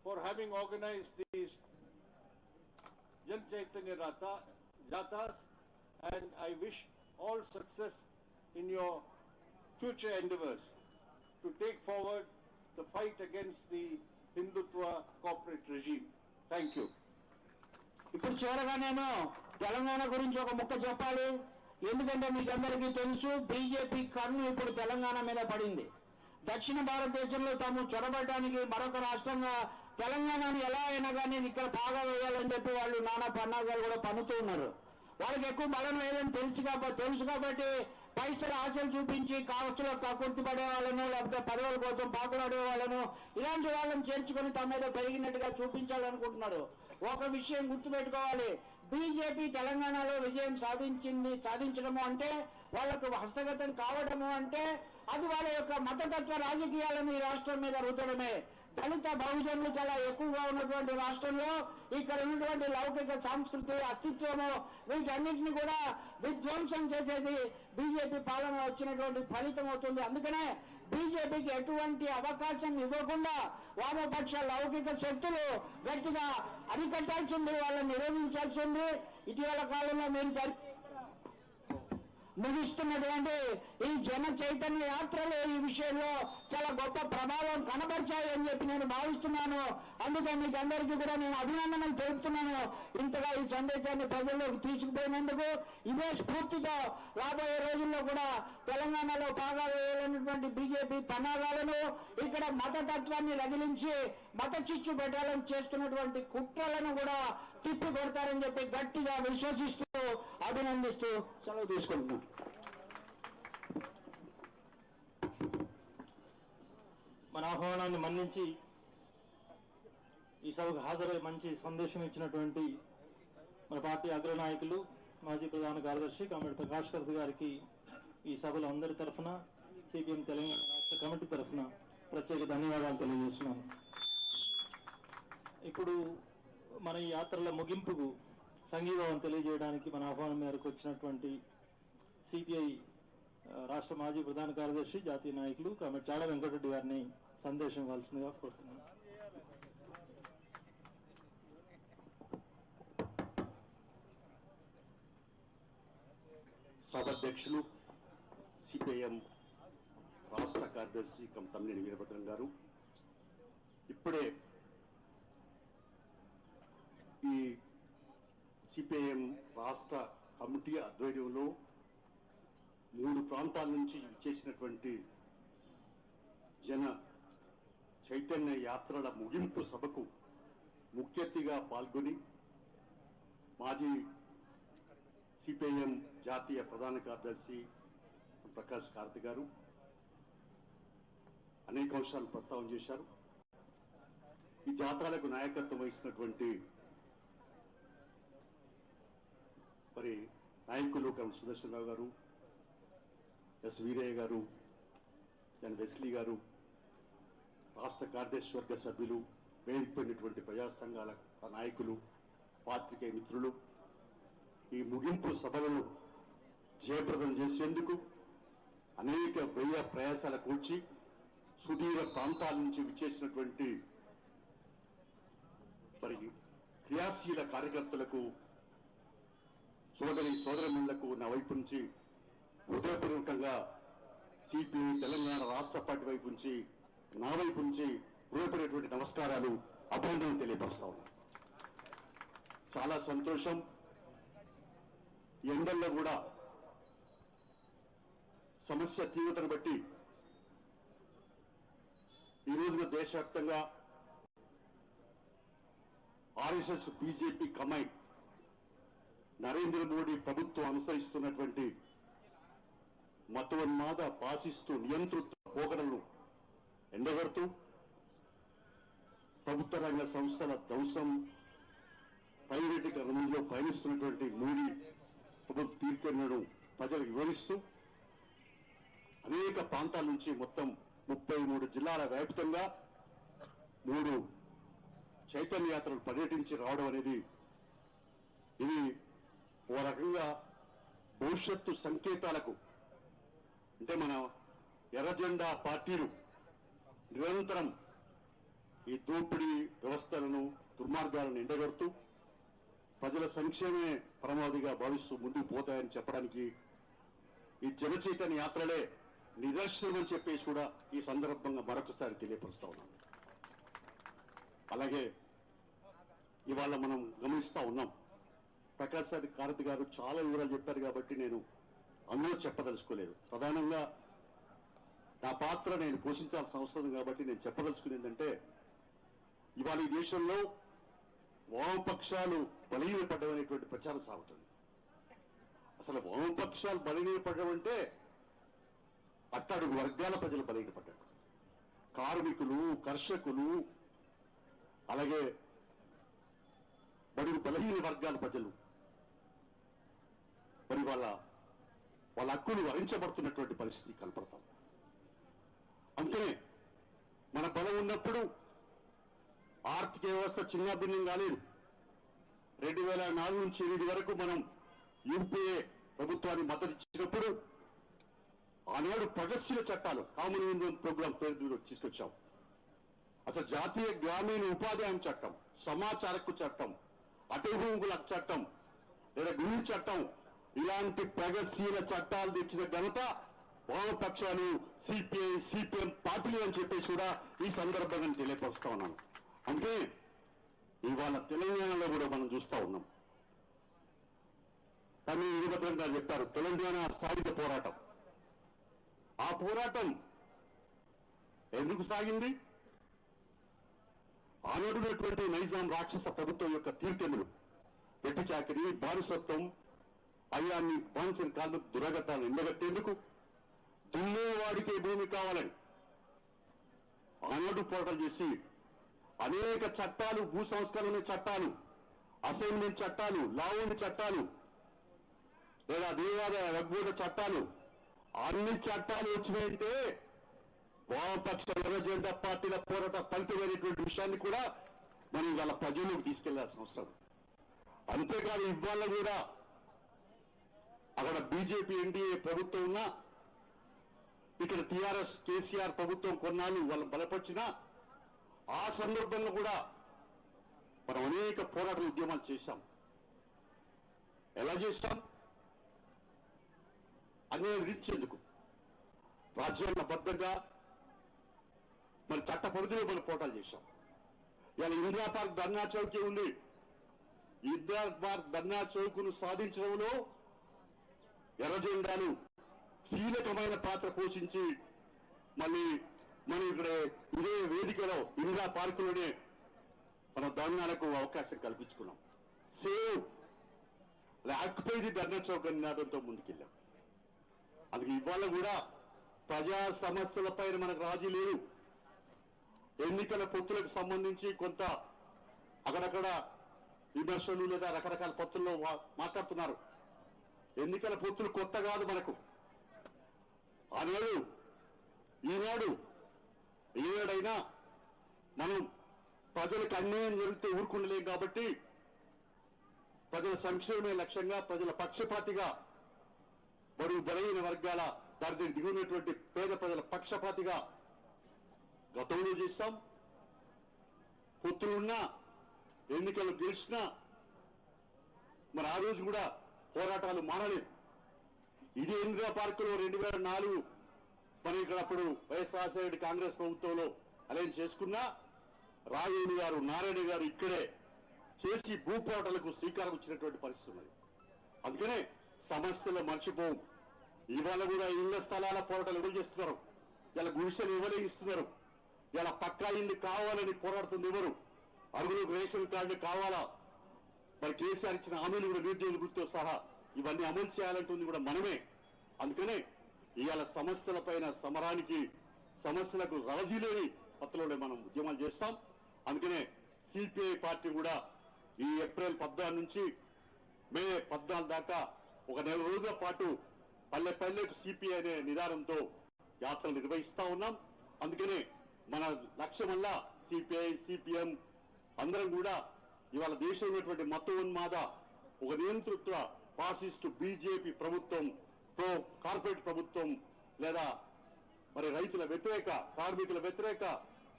for having organized these Jan Chaitanya Jathas, and I wish all success in your future endeavors to take forward the fight against the Hindutva corporate regime. Thank you. ఇప్పుడు చివరగా నేను తెలంగాణ గురించి ఒక ముక్క చెప్పాలి. ఎందుకంటే మీకు అందరికీ తెలుసు, బీజేపీ కన్ను ఇప్పుడు తెలంగాణ మీద పడింది. దక్షిణ భారతదేశంలో తాము చొరబడటానికి మరొక రాష్ట్రంగా తెలంగాణను ఎలా అయినా కానీ ఇక్కడ బాగా వేయాలని చెప్పి వాళ్ళు నానా పన్నాగాలు కూడా పన్నుతూ ఉన్నారు. వాళ్ళకి ఎక్కువ బలం లేదని తెలుసు కాబట్టి పైసలు ఆశలు చూపించి కావస్తులో కక్కుర్తి పడే వాళ్ళను, లేకపోతే పదవుల కోసం పాకులాడే వాళ్ళను, ఇలాంటి వాళ్ళని చేర్చుకొని తమ మీద పెరిగినట్టుగా చూపించాలనుకుంటున్నారు. ఒక విషయం గుర్తుపెట్టుకోవాలి, బీజేపీ తెలంగాణలో విజయం సాధించడము అంటే, వాళ్లకు హస్తగతం కావడము అంటే అది వాళ్ళ యొక్క మతతత్వ రాజకీయాలను ఈ రాష్ట్రం మీద రుద్దడమే. దళిత బహుజనులు చాలా ఎక్కువగా ఉన్నటువంటి రాష్ట్రంలో ఇక్కడ ఉన్నటువంటి లౌకిక సంస్కృతి అస్తిత్వము వీటన్నింటినీ కూడా విధ్వంసం చేసేది బీజేపీ పాలన వచ్చినటువంటి ఫలితం అవుతుంది. అందుకనే బీజేపీకి ఎటువంటి అవకాశం ఇవ్వకుండా వామపక్ష లౌకిక శక్తులు గట్టిగా అరికట్టాల్సింది, వాళ్ళని నిరోధించాల్సింది. ఇటీవల కాలంలో మీరు ముగిస్తున్నటువంటి ఈ జన చైతన్య యాత్రలు ఈ విషయంలో చాలా గొప్ప ప్రభావం కనబరిచాయి అని చెప్పి నేను భావిస్తున్నాను. అందుకే మీకు అందరికీ కూడా నేను అభినందనలు తెలుపుతున్నాను. ఇంతగా ఈ సందేశాన్ని ప్రజల్లోకి తీసుకుపోయినందుకు. ఇదే స్ఫూర్తితో రాబోయే రోజుల్లో కూడా తెలంగాణలో బాగా వేయాలన్నటువంటి బీజేపీ పన్నాగాలను, ఇక్కడ మతతత్వాన్ని రగిలించి మత చిచ్చు పెట్టాలని చేస్తున్నటువంటి కుట్రలను కూడా తిప్పి కొడతారని చెప్పి గట్టిగా విశ్వసిస్తూ అభినందిస్తూ సెలవు తీసుకుంటున్నాం. మన ఆహ్వానాన్ని మన్నించి ఈ సభకు హాజరై మంచి సందేశం ఇచ్చినటువంటి మన పార్టీ అగ్రనాయకులు, మాజీ ప్రధాన కార్యదర్శి కామెడి ప్రకాష్ కర్త గారికి ఈ సభలో అందరి తరఫున, సిపిఎం తెలంగాణ రాష్ట్ర కమిటీ తరఫున ప్రత్యేక ధన్యవాదాలు తెలియజేస్తున్నాను. ఇప్పుడు మన ఈ యాత్రల ముగింపుకు సంఘీభావం తెలియజేయడానికి మన ఆహ్వానం మేరకు వచ్చినటువంటి సిపిఐ రాష్ట్ర మాజీ ప్రధాన కార్యదర్శి, జాతీయ నాయకులు కామెడి చాడ వెంకటరెడ్డి గారిని సందేశం ఇవ్వాల్సిందిగా కోరుతున్నాను. సభాధ్యక్షులు, సిపిఐఎం రాష్ట్ర కార్యదర్శి తమ్మినేని వీరభద్రం గారు, ఇప్పుడే ఈ సిపిఐఎం రాష్ట్ర కమిటీ ఆధ్వర్యంలో 3 ప్రాంతాల నుంచి చేసినటువంటి జన చైతన్య యాత్రల ముగింపు సభకు ముఖ్య అతిథిగా పాల్గొని మాజీ సిపిఐఎం జాతీయ ప్రధాన కార్యదర్శి ప్రకాష్ కార్తిక్ గారు అనేక అంశాలు ప్రస్తావన చేశారు. ఈ జాతరలకు నాయకత్వం వహిస్తున్నటువంటి మరి నాయకులు సుదర్శనరావు గారు, ఎస్ వీరయ్య గారు, ఎన్ వెస్లీ గారు, రాష్ట్ర కార్యదర్శి వర్గ సభ్యులు, వేదికైనటువంటి ప్రజా సంఘాల నాయకులు, పాత్రికేయ మిత్రులు, ఈ ముగింపు సభలను జయప్రదం చేసేందుకు అనేక వ్యయ ప్రయాసాల కూర్చి సుదీర ప్రాంతాల నుంచి విచ్చేసినటువంటి మరి క్రియాశీల కార్యకర్తలకు, సోదరమణులకు నా వైపు నుంచి హృదయపూర్వకంగా సిపిఐ తెలంగాణ రాష్ట్ర పార్టీ వైపు నుంచి, నా వైపు నుంచి హృదయపూర్వకమైనటువంటి నమస్కారాలు, అభినందనలు తెలియపరుస్తా ఉన్నా. చాలా సంతోషం. ఎండల్లో కూడా సమస్య తీవ్రతను బట్టి ఈ రోజున దేశవ్యాప్తంగా ఆర్ఎస్ఎస్ బీజేపీ కమైన్ నరేంద్ర మోడీ ప్రభుత్వం అనుసరిస్తున్నటువంటి మతోన్మాద పాసిస్తూ నియంతృత్వ పోకడలను ఎండగడుతూ ప్రభుత్వ రంగ సంస్థల ధ్వంసం, ప్రైవేటీకరణలో పయనిస్తున్నటువంటి మోడీ ప్రభుత్వ తీర్పులను ప్రజలకు వివరిస్తూ అనేక ప్రాంతాల నుంచి మొత్తం 33 జిల్లాల వ్యాప్తంగా 3 చైతన్య యాత్రలు పర్యటించి రావడం అనేది ఇది ఓ రకంగా భవిష్యత్తు సంకేతాలకు, అంటే మన ఎర్రజెండా పార్టీలు నిరంతరం ఈ దోపిడీ వ్యవస్థలను, దుర్మార్గాలను ఎండగడుతూ ప్రజల సంక్షేమే పరమావధిగా భావిస్తూ ముందుకు పోతాయని చెప్పడానికి ఈ జనచైతన్య యాత్రలే నిదర్శనం అని చెప్పేసి కూడా ఈ సందర్భంగా మరొకసారి తెలియపరుస్తా ఉన్నాను. అలాగే ఇవాళ మనం గమనిస్తా ఉన్నాం, ప్రకాష్ కారతి గారు చాలా వివరాలు చెప్పారు కాబట్టి నేను అందులో చెప్పదలుచుకోలేదు. ప్రధానంగా నా పాత్ర నేను పోషించాల్సిన అవసరం కాబట్టి నేను చెప్పదలుచుకుంది ఏంటంటే, ఇవాళ ఈ దేశంలో వామపక్షాలు బలహీనపడ్డమనేటువంటి ప్రచారం సాగుతుంది. అసలు వామపక్షాలు బలహీనపడడం అంటే అట్టడుగు వర్గాల ప్రజలు బలహీనపడ్డారు. కార్మికులు, కర్షకులు, అలాగే బడుగు బలహీన వర్గాల ప్రజలు మరి వాళ్ళ హక్కులు వరించబడుతున్నటువంటి పరిస్థితి కనపడతాం. అందుకనే మన బలం ఉన్నప్పుడు ఆర్థిక వ్యవస్థ చిన్నాభిన్నం కాలేదు. 2004 నుంచి 8 వరకు మనం యూపీఏ ప్రభుత్వాన్ని మద్దతు ఇచ్చినప్పుడు ఆనాడు ప్రగతిశీల చట్టాలు, కామన్ మినిమం ప్రోగ్రాం పేరు తీసుకొచ్చాం. అసలు జాతీయ గ్రామీణ ఉపాధి హామీ చట్టం, సమాచార హక్కు చట్టం, అటవీ భూముల చట్టం లేదా గృహ చట్టం, ఇలాంటి ప్రగతిశీల చట్టాలు తెచ్చిన ఘనత వామపక్షాలు, సిపిఐ, సిపిఎం పార్టీలు అని చెప్పేసి కూడా ఈ సందర్భంగా తెలియపరుస్తా ఉన్నాను. అంటే ఇవాళ తెలంగాణలో కూడా మనం చూస్తా ఉన్నాం. కానీ వీరభద్రం గారు చెప్పారు, తెలంగాణ సాయుధ పోరాటం. ఆ పోరాటం ఎందుకు సాగింది? ఆనాడున్నటువంటి నైజాం రాక్షస ప్రభుత్వం యొక్క తీర్కెన్నులు, వెట్టి చాకిరి, బానిసత్వం, అయ్యాన్ని బానిసని కాదు దురగతాలను ఎండగట్టేందుకు దున్నేవాడికే భూమి కావాలని ఆనాడు పోరాటం చేసి అనేక చట్టాలు, భూ సంస్కరణ చట్టాలు, అసైన్మెంట్ చట్టాలు, లావోని చట్టాలు లేదా దేవాదాయ రగ్బోధ చట్టాలు, అన్ని చట్టాలు వచ్చినాయంటే వామపక్ష ఎర్రజెండా పార్టీల పోరాట ఫలితమైనటువంటి విషయాన్ని కూడా మనం ఇవాళ ప్రజల్లోకి తీసుకెళ్లాల్సిన అవసరం. అంతేకాదు ఇవాళ కూడా అక్కడ బీజేపీ ఎన్డీఏ ప్రభుత్వం ఉన్నా, ఇక్కడ టీఆర్ఎస్ కేసీఆర్ ప్రభుత్వం కొన్నాళ్ళు వాళ్ళు బలపరిచినా, ఆ సందర్భంలో కూడా మనం అనేక పోరాట ఉద్యమాలు చేశాం. ఎలా చేశాం? అన్యాయం తీర్చేందుకు రాజ్యాంగబద్ధంగా మరి చట్ట పరిధిలో మనం పోరాటాలు చేశాం. ఇలా ఇందిరా పార్క్ ధర్నా చౌక్ ఉంది. ఇందిరా పార్క్ ధర్నా చౌక్ను సాధించడంలో ఎర్రజెండాలు కీలకమైన పాత్ర పోషించి మళ్ళీ మనం ఇక్కడ ఇదే వేదికలో ఇందిరా పార్కులోనే మన ధర్నాలకు అవకాశం కల్పించుకున్నాం. సేవ్ ఆక్యుపై ది ధర్నా చౌక్ అనే నినాదంతో ముందుకెళ్ళాం. అందుకే ఇవాళ కూడా ప్రజా సమస్యలపైన మనకు రాజీ లేదు. ఎన్నికల పొత్తులకు సంబంధించి కొంత అక్కడక్కడ విమర్శలు లేదా రకరకాల పొత్తుల్లో మాట్లాడుతున్నారు. ఎన్నికల పొత్తులు కొత్త కాదు మనకు. ఆనాడు ఈనాడు ఏడైనా మనం ప్రజలకు అన్యాయం జరిగితే ఊరుకుండలేం కాబట్టి ప్రజల సంక్షేమమే లక్ష్యంగా, ప్రజల పక్షపాతిగా, బడుగు బలహీన వర్గాల దారి దిగున్నటువంటి పేద ప్రజల పక్షపాతిగా గతంలో చేస్తాం. పొత్తులున్నా, ఎన్నికలు గెలిచినా మరి ఆ రోజు కూడా పోరాటాలు మానలేదు. ఇది ఇందిరా పార్కులో 2004 మరి ఇక్కడ అప్పుడు వైఎస్ రాజశేఖర కాంగ్రెస్ ప్రభుత్వంలో అలైన్ చేసుకున్నా రాజేంద్ర గారు, నారాయణ గారు ఇక్కడే చేసి భూ పోరాటాలకు శ్రీకారం ఇచ్చినటువంటి పరిస్థితి ఉన్నది. అందుకనే సమస్యలు మర్చిపోవు. ఇవాళ కూడా ఇళ్ల స్థలాల పోరాటాలు ఎవరు చేస్తున్నారు? ఇలా గుడిసెలు ఎవరే ఇస్తున్నారు? ఇలా పక్కా ఇల్లు కావాలని పోరాడుతుంది ఎవరు? అరుగులకు రేషన్ కార్డు కావాలా? మరి కేసీఆర్ ఇచ్చిన హామీలు కూడా నిరుద్యోగ వృత్తితో సహా ఇవన్నీ అమలు చేయాలంటుంది కూడా మనమే. అందుకనే ఇవాళ సమస్యలపైన సమరానికి, సమస్యలకు రాజీ లేని పత్రంలో మనం ఉద్యమాలు చేస్తాం. అందుకనే సిపిఐ పార్టీ కూడా ఈ ఏప్రిల్ 14 నుంచి మే 14 దాకా ఒక నెల రోజుల పాటు పల్లె పల్లెకు సిపిఐ అనే నిదానంతో యాత్రలు నిర్వహిస్తా ఉన్నాం. అందుకనే మన లక్ష్యమల్లా సిపిఐ సిపిఎం అందరం కూడా ఇవాళ దేశంలో ఉన్నటువంటి మతోన్మాద ఒక నియంతృత్వ ఫాసిస్టు బీజేపీ ప్రభుత్వం, ప్రో కార్పొరేట్ ప్రభుత్వం, లేదా మరి రైతుల వ్యతిరేక, కార్మికుల వ్యతిరేక,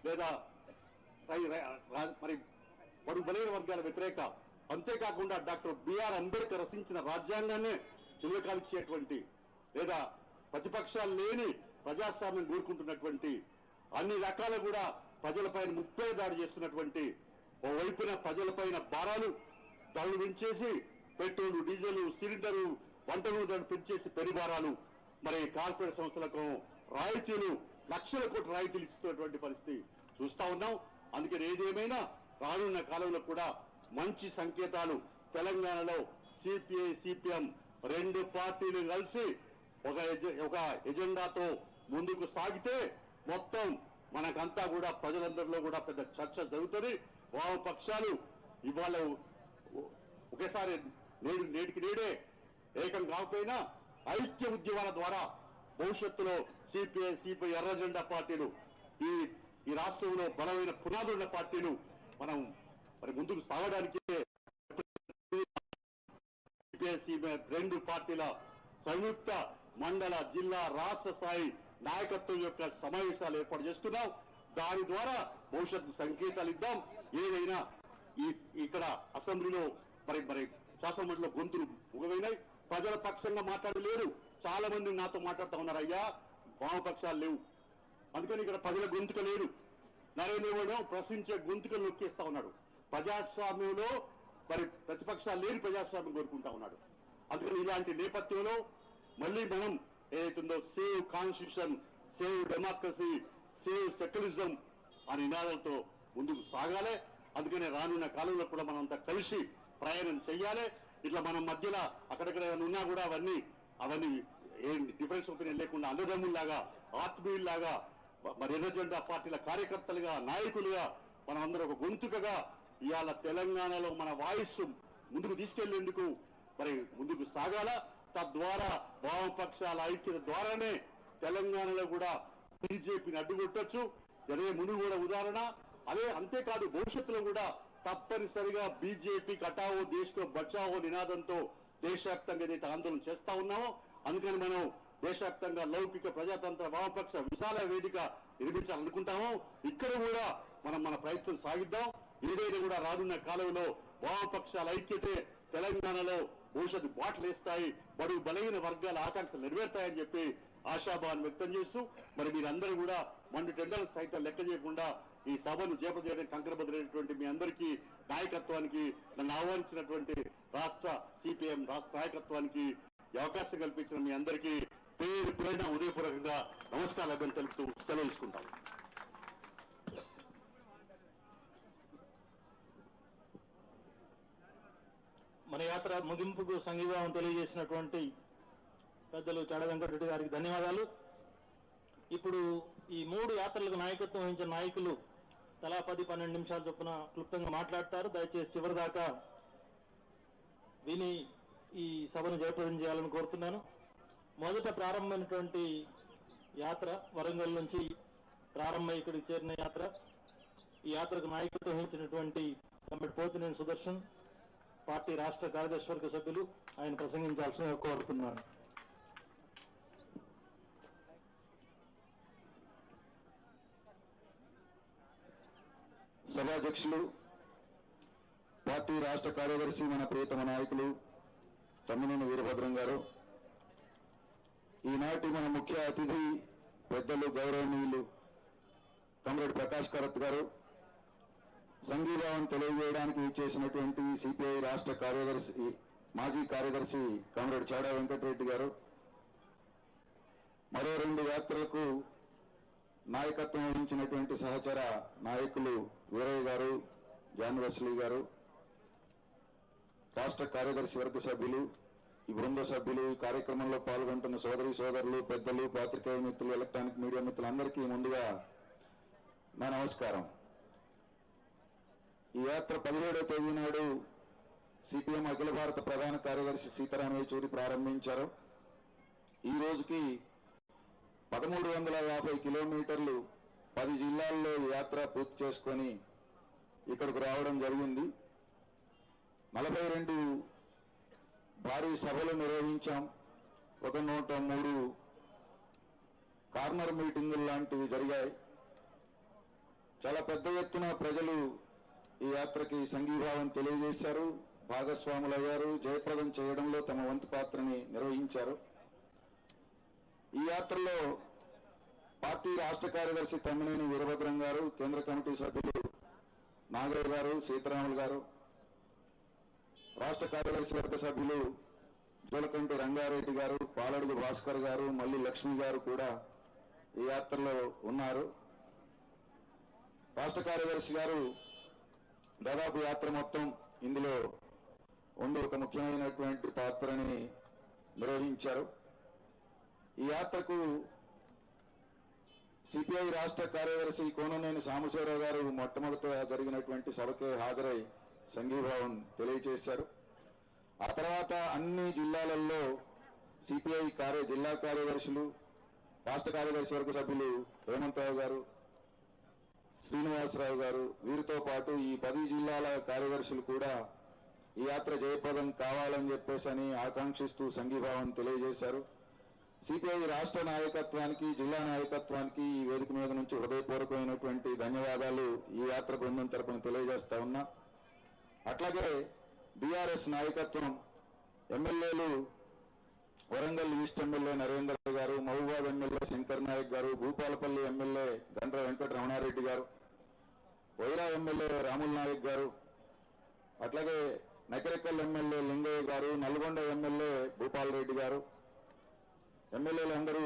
లేదా మరి బడుగు బలైన వర్గాల వ్యతిరేక, అంతేకాకుండా డాక్టర్ బిఆర్ అంబేద్కర్ రచించిన రాజ్యాంగాన్నే తులకాలిచ్చేటువంటి, లేదా ప్రతిపక్షాలు లేని ప్రజాస్వామ్యం కోరుకుంటున్నటువంటి, అన్ని రకాల కూడా ప్రజలపైన ముప్పై దాడి చేస్తున్నటువంటి, ఓవైపున ప్రజలపైన భారాలు ధరలు పెంచేసి పెట్రోలు, డీజిల్, సిలిండరు, వంట నూనె పెంచేసి పెరిభారాలు, మరి కార్పొరేట్ సంస్థలకు రాయితీలు, లక్షల కోట్ల రాయితీలు ఇస్తున్నటువంటి పరిస్థితి చూస్తా ఉన్నాం. అందుకని ఏదేమైనా రానున్న కాలంలో కూడా మంచి సంకేతాలు తెలంగాణలో సిపిఐ సిపిఎం రెండు పార్టీలు కలిసి ఒక ఎజెండాతో ముందుకు సాగితే మొత్తం మనకంతా కూడా ప్రజలందరిలో కూడా పెద్ద చర్చ జరుగుతుంది. వామపక్షాలు ఇవాళ ఒకేసారి నేటికి నేడే ఏకం కాకపోయినా ఐక్య ఉద్యమాల ద్వారా భవిష్యత్తులో సిపిఐ సిపిఐ ఎర్ర జెండా పార్టీలు ఈ రాష్ట్రంలో బలమైన పునాదున్న పార్టీలు మనం మరి ముందుకు సాగడానికి రెండు పార్టీల సంయుక్త మండల, జిల్లా, రాష్ట్ర స్థాయి నాయకత్వం యొక్క సమావేశాలు ఏర్పాటు చేస్తున్నాం. దాని ద్వారా భవిష్యత్తు సంకేతాలు ఇద్దాం. ఏదైనా ఇక్కడ అసెంబ్లీలో మరి శాసనమండలిలో గొంతులు ముగమైనాయి. ప్రజల పక్షంగా మాట్లాడలేరు. చాలా మంది నాతో మాట్లాడుతూ ఉన్నారు, అయ్యా వామపక్షాలు లేవు, అందుకని ఇక్కడ ప్రజల గొంతుక లేరు. నరేంద్ర మోడీ ప్రశ్నించే గొంతుకలు నొక్కేస్తా ఉన్నాడు. ప్రజాస్వామ్యంలో మరి ప్రతిపక్షాలు లేని ప్రజాస్వామ్యం కోరుకుంటా ఉన్నాడు. అందుకని ఇలాంటి నేపథ్యంలో మళ్ళీ మనం ఏదైతుందో save constitution, save democracy, save secularism అనే నినాదాలతో ముందుకు సాగాలి. అందుకనే రానున్న కాలంలో కూడా మనంతా కలిసి ప్రయాణం చెయ్యాలి. ఇట్లా మనం మధ్యలో అక్కడక్కడ ఉన్నా కూడా అవన్నీ ఏం డిఫరెన్స్ ఒపీనియన్ లేకుండా అన్నదమ్ముల్లాగా, ఆత్మీయుల్లాగా, మరి ఎర్ర జెండా పార్టీల కార్యకర్తలుగా, నాయకులుగా మనం అందరూ ఒక గొంతుకగా ఇవాళ తెలంగాణలో మన వాయిస్ ముందుకు తీసుకెళ్లేందుకు మరి ముందుకు సాగాల. తద్వారా వామపక్షాల ఐక్యత ద్వారానే తెలంగాణలో కూడా బీజేపీని అడ్డుకొట్టొచ్చు. అదే ముందు కూడా ఉదాహరణ. అదే అంతేకాదు భవిష్యత్తులో కూడా తప్పనిసరిగా బీజేపీకి హటావో దేశ్కో బచావో నినాదంతో దేశవ్యాప్తంగా ఏదైతే ఆందోళన చేస్తా ఉన్నామో, అందుకని మనం దేశవ్యాప్తంగా లౌకిక ప్రజాతంత్ర వామపక్ష విశాల వేదిక నిర్మించాలనుకుంటామో ఇక్కడ కూడా మనం మన ప్రయత్నం సాగిద్దాం. ఏదైనా కూడా రానున్న కాలంలో వామపక్షాల ఐక్యతే తెలంగాణలో భవిష్యత్తు బాటలేస్తాయి, బడుగు బలైన వర్గాల ఆకాంక్షలు నెరవేరుతాయని చెప్పి ఆశాభావాన్ని వ్యక్తం చేస్తూ మరి మీరందరూ కూడా మండు టెండర్లు సైతం లెక్క చేయకుండా ఈ సభను చేపట్టడానికి కంకరబద్రైనటువంటి మీ అందరికీ నాయకత్వానికి, నన్ను ఆహ్వానించినటువంటి రాష్ట్ర సిపిఎం రాష్ట్ర నాయకత్వానికి అవకాశం కల్పించిన మీ అందరికీ పేరు పేరున ఉదయపూర్వకంగా నమస్కారాలు తెలుపుతూ సెలవు తీసుకుంటాం. మన యాత్ర ముగింపుకు సంఘీభావం తెలియజేసినటువంటి పెద్దలు చాడ వెంకటరెడ్డి గారికి ధన్యవాదాలు. ఇప్పుడు ఈ 3 యాత్రలకు నాయకత్వం వహించిన నాయకులు తలా 10-12 నిమిషాల చొప్పున క్లుప్తంగా మాట్లాడతారు. దయచేసి చివరి దాకా విని ఈ సభను జయప్రదం చేయాలని కోరుతున్నాను. మొదట ప్రారంభమైనటువంటి యాత్ర వరంగల్ నుంచి ప్రారంభమై ఇక్కడికి చేరిన యాత్ర. ఈ యాత్రకు నాయకత్వం వహించినటువంటి కమిటీ పోతినేని సుదర్శన్, పార్టీ రాష్ట్ర కార్యదర్శి సభ్యులు, ఆయన ప్రసంగించాల్సిన కోరుతున్నాను. సభాధ్యక్షులు, పార్టీ రాష్ట్ర కార్యదర్శి, మన ప్రియతమ నాయకులు తమ్మినేని వీరభద్రం గారు, ఈనాటి మన ముఖ్య అతిథి పెద్దలు గౌరవనీయులు కమరేడ్ ప్రకాష్ కరత్ గారు, సంఘీభావం తెలియజేయడానికి చేసినటువంటి సిపిఐ రాష్ట్ర కార్యదర్శి, మాజీ కార్యదర్శి కమరేడ్ చాడ వెంకటరెడ్డి గారు, మరో 2 యాత్రలకు నాయకత్వం వహించినటువంటి సహచర నాయకులు వీరయ్య గారు, జాన్ వెస్లీ గారు, రాష్ట్ర కార్యదర్శి వర్గ సభ్యులు, ఈ బృంద సభ్యులు, ఈ కార్యక్రమంలో పాల్గొంటున్న సోదరులు, పెద్దలు, పాత్రికేయ మిత్రులు, ఎలక్ట్రానిక్ మీడియా మిత్రులందరికీ ముందుగా నా నమస్కారం. ఈ యాత్ర 17వ తేదీ నాడు సిపిఎం అఖిల భారత ప్రధాన కార్యదర్శి సీతారాం యేచూరి ప్రారంభించారు. ఈ రోజుకి 1350 కిలోమీటర్లు 10 జిల్లాల్లో యాత్ర పూర్తి చేసుకొని ఇక్కడికి రావడం జరిగింది. 42 భారీ సభలు నిర్వహించాం. 103 కార్నర్ మీటింగులు లాంటివి జరిగాయి. చాలా పెద్ద ఎత్తున ప్రజలు ఈ యాత్రకి సంఘీభావం తెలియజేశారు, భాగస్వాములయ్యారు, జయప్రదం చేయడంలో తమ వంతు పాత్రని నిర్వహించారు. ఈ యాత్రలో పార్టీ రాష్ట్ర కార్యదర్శి తమ్మినేని వీరభద్రం గారు, కేంద్ర కమిటీ సభ్యులు నాగయ్య గారు, సీతారాములు గారు, రాష్ట్ర కార్యదర్శి వర్గ సభ్యులు జోలకంటి రంగారెడ్డి గారు, పాలడుగు భాస్కర్ గారు, మల్లి లక్ష్మి గారు కూడా ఈ యాత్రలో ఉన్నారు. రాష్ట్ర కార్యదర్శి గారు దాదాపు యాత్ర మొత్తం ఇందులో ఉండి ఒక ముఖ్యమైనటువంటి పాత్రని నిర్వహించారు. ఈ యాత్రకు సిపిఐ రాష్ట్ర కార్యదర్శి కోననేని సాంబశివరావు గారు మొట్టమొదట జరిగినటువంటి సభకే హాజరై సంఘీభావం తెలియజేశారు. ఆ తర్వాత అన్ని జిల్లాలలో సిపిఐ జిల్లా కార్యదర్శులు, రాష్ట్ర కార్యదర్శి వర్గ సభ్యులు హేమంతరావు గారు, శ్రీనివాసరావు గారు, వీరితో పాటు ఈ 10 జిల్లాల కార్యదర్శులు కూడా ఈ యాత్ర జయప్రదం కావాలని చెప్పేసి ఆకాంక్షిస్తూ సంఘీభావం తెలియజేశారు. సిపిఐ రాష్ట్ర నాయకత్వానికి, జిల్లా నాయకత్వానికి ఈ వేదిక మీద నుంచి హృదయపూర్వకమైనటువంటి ధన్యవాదాలు ఈ యాత్ర బృందం తరపున తెలియజేస్తా ఉన్నా. అట్లాగే బీఆర్ఎస్ నాయకత్వం ఎమ్మెల్యేలు వరంగల్ ఈస్ట్ ఎమ్మెల్యే నరేంద్ర గారు, మహబూబాద్ ఎమ్మెల్యే శంకర్ నాయక్ గారు, భూపాలపల్లి ఎమ్మెల్యే గండ్ర వెంకట రమణారెడ్డి గారు, వైరా ఎమ్మెల్యే రాముల నాయక్ గారు, అట్లాగే నకరికల్ ఎమ్మెల్యే లింగయ్య గారు, నల్గొండ ఎమ్మెల్యే భూపాలరెడ్డి గారు, ఎమ్మెల్యేలందరూ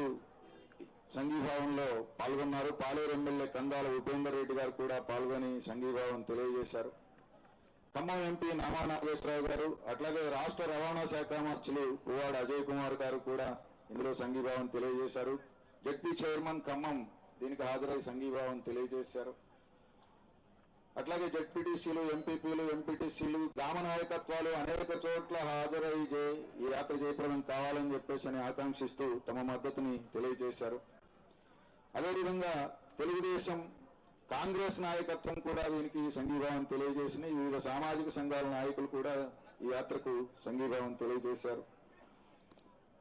సంఘీభావంలో పాల్గొన్నారు. పాలేరు ఎమ్మెల్యే కందాల ఉపేందర్ రెడ్డి గారు కూడా పాల్గొని సంఘీభావం తెలియజేశారు. ఖమ్మం ఎంపీ నామా నాగేశ్వరరావు గారు, అట్లాగే రాష్ట్ర రవాణా శాఖ మంత్రులు పువ్వాడ అజయ్ కుమార్ గారు కూడా ఇందులో సంఘీభావం తెలియజేశారు. జడ్పీ చైర్మన్ ఖమ్మం దీనికి హాజరై సంఘీభావం తెలియజేశారు. అట్లాగే జడ్పీటీసీలు, ఎంపీపీలు, ఎంపీటీసీలు, గ్రామ నాయకత్వాలు అనేక చోట్ల హాజరై ఈ యాత్ర జయప్రదం కావాలని చెప్పేసి ఆకాంక్షిస్తూ తమ మద్దతుని తెలియజేశారు. అదేవిధంగా తెలుగుదేశం, కాంగ్రెస్ నాయకత్వం కూడా దీనికి సంఘీభావం తెలియజేసిన వివిధ సామాజిక సంఘాల నాయకులు కూడా ఈ యాత్రకు సంఘీభావం తెలియజేశారు.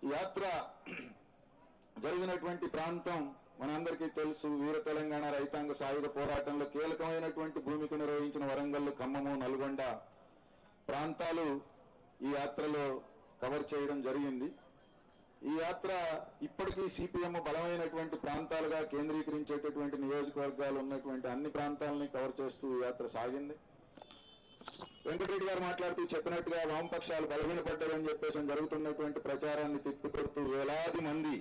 ఈ యాత్ర జరిగినటువంటి ప్రాంతం మనందరికీ తెలుసు. వీర తెలంగాణ రైతాంగ సాయుధ పోరాటంలో కీలకమైనటువంటి భూమిక నిర్వహించిన వరంగల్, ఖమ్మము, నల్గొండ ప్రాంతాలు ఈ యాత్రలో కవర్ చేయడం జరిగింది. ఈ యాత్ర ఇప్పటికీ సిపిఎం బలమైనటువంటి ప్రాంతాలుగా కేంద్రీకరించేటటువంటి నియోజకవర్గాలు ఉన్నటువంటి అన్ని ప్రాంతాలని కవర్ చేస్తూ ఈ యాత్ర సాగింది. వెంకటరెడ్డి గారు మాట్లాడుతూ చెప్పినట్టుగా వామపక్షాలు బలహీనపడ్డారని చెప్పేసి జరుగుతున్నటువంటి ప్రచారాన్ని తిప్పికొడుతూ వేలాది మంది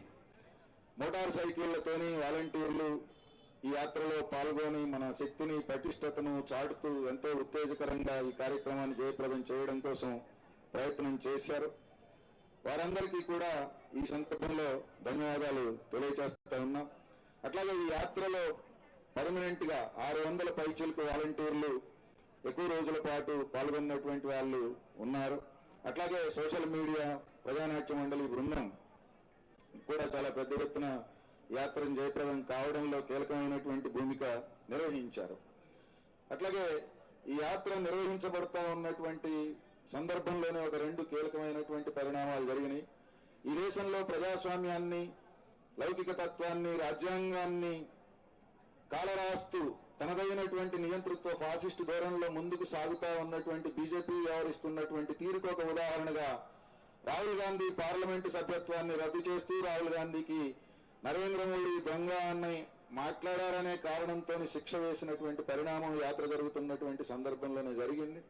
మోటార్ సైకిళ్లతోని వాలంటీర్లు ఈ యాత్రలో పాల్గొని మన శక్తిని, పటిష్టతను చాటుతూ ఎంతో ఉత్తేజకరంగా ఈ కార్యక్రమాన్ని జయప్రదం చేయడం కోసం ప్రయత్నం చేశారు. వారందరికీ కూడా ఈ సందర్భంలో ధన్యవాదాలు తెలియజేస్తా ఉన్నాం. అట్లాగే ఈ యాత్రలో పర్మనెంట్ గా 600 పైచిలకు వాలంటీర్లు ఎక్కువ రోజుల పాటు పాల్గొన్నటువంటి వాళ్ళు ఉన్నారు. అట్లాగే సోషల్ మీడియా ప్రజానాట్య మండలి బృందం కూడా చాలా పెద్ద ఎత్తున యాత్రను జయప్రదం కావడంలో కీలకమైనటువంటి భూమిక నిర్వహించారు. అట్లాగే ఈ యాత్ర నిర్వహించబడతా ఉన్నటువంటి సందర్భంలోనే ఒక 2 కీలకమైనటువంటి పరిణామాలు జరిగినాయి. ఈ దేశంలో ప్రజాస్వామ్యాన్ని, లౌకిక తత్వాన్ని, రాజ్యాంగాన్ని కాలరాస్తూ తనదైనటువంటి నియంతృత్వ ఫాసిస్టు ధోరణిలో ముందుకు సాగుతా ఉన్నటువంటి బీజేపీ వ్యవహరిస్తున్నటువంటి తీరుకు ఒక ఉదాహరణగా రాహుల్ గాంధీ పార్లమెంటు సభ్యత్వాన్ని రద్దు చేస్తూ రాహుల్ గాంధీకి నరేంద్ర మోడీ దొంగ అని మాట్లాడారనే కారణంతో శిక్ష వేసినటువంటి పరిణామం యాత్ర జరుగుతున్నటువంటి సందర్భంలోనే జరిగింది.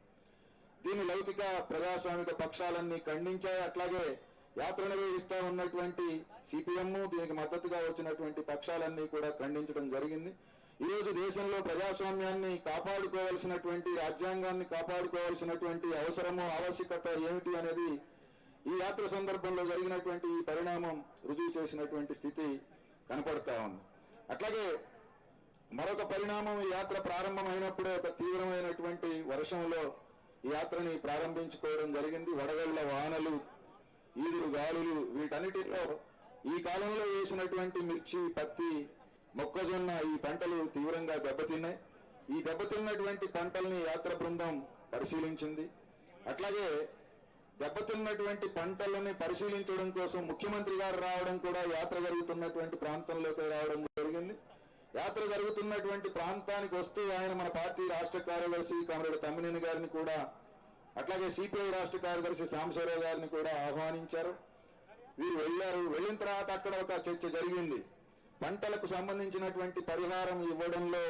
దీని లౌకిక ప్రజాస్వామిక పక్షాలన్నీ ఖండించాయి. అట్లాగే యాత్ర నిర్వహిస్తూ ఉన్నటువంటి సిపిఎం, దీనికి మద్దతుగా వచ్చినటువంటి పక్షాలన్నీ కూడా ఖండించడం జరిగింది. ఈ రోజు దేశంలో ప్రజాస్వామ్యాన్ని కాపాడుకోవాల్సినటువంటి, రాజ్యాంగాన్ని కాపాడుకోవాల్సినటువంటి అవసరము, ఆవశ్యకత ఏమిటి అనేది ఈ యాత్ర సందర్భంలో జరిగినటువంటి ఈ పరిణామం రుజువు చేసినటువంటి స్థితి కనపడతా ఉంది. అట్లాగే మరొక పరిణామం, ఈ యాత్ర ప్రారంభమైనప్పుడే ఒక తీవ్రమైనటువంటి వర్షంలో ఈ యాత్రని ప్రారంభించుకోవడం జరిగింది. వడగళ్ల వానలు, ఈదురు గాలులు, వీటన్నిటిలో ఈ కాలంలో వేసినటువంటి మిర్చి, పత్తి, మొక్కజొన్న ఈ పంటలు తీవ్రంగా దెబ్బతిన్నాయి. ఈ దెబ్బతిన్నటువంటి పంటల్ని యాత్ర బృందం పరిశీలించింది. అట్లాగే దెబ్బతిన్నటువంటి పంటలని పరిశీలించడం కోసం ముఖ్యమంత్రి గారు రావడం కూడా యాత్ర జరుగుతున్నటువంటి ప్రాంతంలోకి రావడం జరిగింది. యాత్ర జరుగుతున్నటువంటి ప్రాంతానికి వస్తూ ఆయన మన పార్టీ రాష్ట్ర కార్యదర్శి కామ్రేడ్ తమ్మినేని గారిని కూడా, అట్లాగే సిపిఐ రాష్ట్ర కార్యదర్శి సాంబశివరావు గారిని కూడా ఆహ్వానించారు. వీరు వెళ్లారు. వెళ్ళిన తర్వాత అక్కడ ఒక చర్చ జరిగింది. పంటలకు సంబంధించినటువంటి పరిహారం ఇవ్వడంలో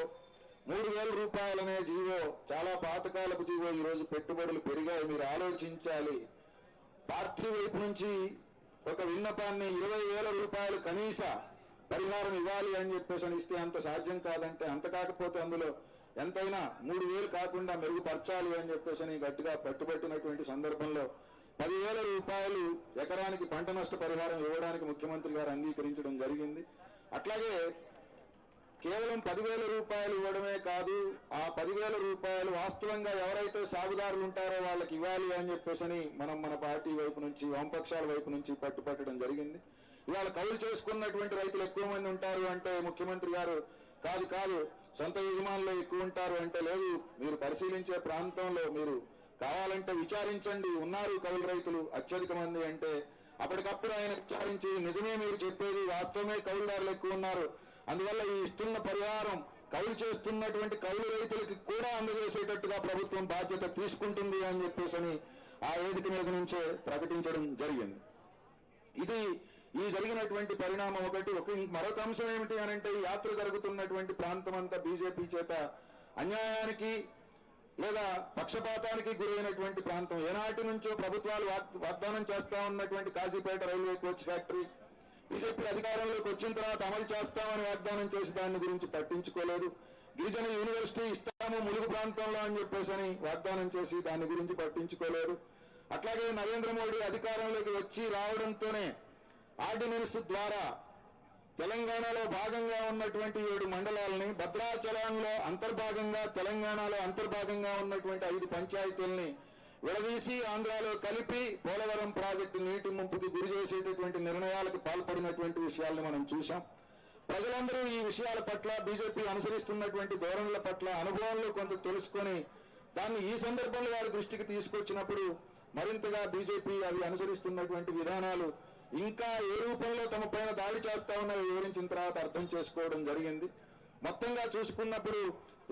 3,000 రూపాయలనే జీవో, చాలా పాతకాలపు జీవో, ఈరోజు పెట్టుబడులు పెరిగాయి, మీరు ఆలోచించాలి. పార్టీ వైపు నుంచి ఒక విన్నపాన్ని 20,000 రూపాయలు కనీస పరిహారం ఇవ్వాలి అని చెప్పేసి ఇస్తే అంత సాధ్యం కాదంటే, అంత కాకపోతే అందులో ఎంతైనా 3,000 కాకుండా మెరుగుపరచాలి అని చెప్పేసి గట్టిగా పట్టుబట్టినటువంటి సందర్భంలో 10,000 రూపాయలు ఎకరానికి పంట నష్ట పరిహారం ఇవ్వడానికి ముఖ్యమంత్రి గారు అంగీకరించడం జరిగింది. అట్లాగే కేవలం 10,000 రూపాయలు ఇవ్వడమే కాదు, ఆ 10,000 రూపాయలు వాస్తవంగా ఎవరైతే సాగుదారులు ఉంటారో వాళ్ళకి ఇవ్వాలి అని చెప్పేసి మనం మన పార్టీ వైపు నుంచి, వామపక్షాల వైపు నుంచి పట్టుపట్టడం జరిగింది. ఇవాళ కౌలు చేసుకున్నటువంటి రైతులు ఎక్కువ మంది ఉంటారు అంటే ముఖ్యమంత్రి గారు కాదు సొంత యజమానులు ఎక్కువ ఉంటారు అంటే, లేదు, మీరు పరిశీలించే ప్రాంతంలో మీరు కావాలంటే విచారించండి, ఉన్నారు కౌలు రైతులు అత్యధిక మంది అంటే, అప్పటికప్పుడు ఆయన విచారించి నిజమే మీరు చెప్పేది, వాస్తవమే కౌలుదారులు ఎక్కువ ఉన్నారు, అందువల్ల ఈ ఇస్తున్న పరిహారం కౌలు చేస్తున్నటువంటి కౌలు రైతులకి కూడా అందజేసేటట్టుగా ప్రభుత్వం బాధ్యత తీసుకుంటుంది అని చెప్పేసి ఆ వేదిక మీద నుంచే ప్రకటించడం జరిగింది. ఇది ఈ జరిగినటువంటి పరిణామం ఒకటి. మరొక అంశం ఏమిటి అనంటే, ఈ యాత్ర జరుగుతున్నటువంటి ప్రాంతం అంతా బీజేపీ చేత అన్యాయానికి లేదా పక్షపాతానికి గురైనటువంటి ప్రాంతం. ఏనాటి నుంచో ప్రభుత్వాలు వాగ్దానం చేస్తా ఉన్నటువంటి Kasipet railway coach factory BJP అధికారంలోకి వచ్చిన తర్వాత అమలు చేస్తామని వాగ్దానం చేసి దాని గురించి పట్టించుకోలేదు. గిరిజన యూనివర్సిటీ ఇస్తాము ములుగు ప్రాంతంలో అని చెప్పేసి వాగ్దానం చేసి దాని గురించి పట్టించుకోలేదు. అట్లాగే నరేంద్ర మోడీ అధికారంలోకి వచ్చి రావడంతోనే ఆర్డినెన్స్ ద్వారా తెలంగాణలో భాగంగా ఉన్నటువంటి 7 మండలాలని భద్రాచలంలో అంతర్భాగంగా, తెలంగాణలో అంతర్భాగంగా ఉన్నటువంటి 5 పంచాయతీల్ని విడదీసి ఆంధ్రాలో కలిపి పోలవరం ప్రాజెక్టు నీటి ముంపుకి గురి చేసేటటువంటి నిర్ణయాలకు పాల్పడినటువంటి విషయాలను మనం చూశాం. ప్రజలందరూ ఈ విషయాల పట్ల, బీజేపీ అనుసరిస్తున్నటువంటి ధోరణుల పట్ల అనుభవంలో కొంత తెలుసుకొని దాన్ని ఈ సందర్భంలో వారి దృష్టికి తీసుకొచ్చినప్పుడు మరింతగా బీజేపీ అవి అనుసరిస్తున్నటువంటి విధానాలు ఇంకా ఏ రూపంలో తమ పైన దాడి చేస్తా ఉన్నాయో వివరించిన తర్వాత అర్థం చేసుకోవడం జరిగింది. మొత్తంగా చూసుకున్నప్పుడు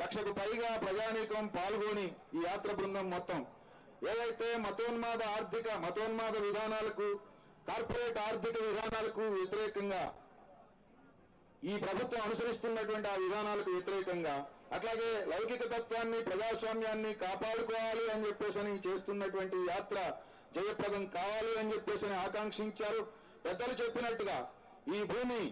1,00,000కు పైగా ప్రజానీకం పాల్గొని ఈ యాత్ర బృందం మొత్తం ఏదైతే మతోన్మాద విధానాలకు, కార్పొరేట్ ఆర్థిక విధానాలకు వ్యతిరేకంగా, ఈ ప్రభుత్వం అనుసరిస్తున్నటువంటి ఆ విధానాలకు వ్యతిరేకంగా, అట్లాగే లౌకిక తత్వాన్ని, ప్రజాస్వామ్యాన్ని కాపాడుకోవాలి అని చెప్పేసి చేస్తున్నటువంటి యాత్ర జయప్రదం కావాలి అని చెప్పేసి ఆకాంక్షించారు. పెద్దలు చెప్పినట్టుగా ఈ భూమి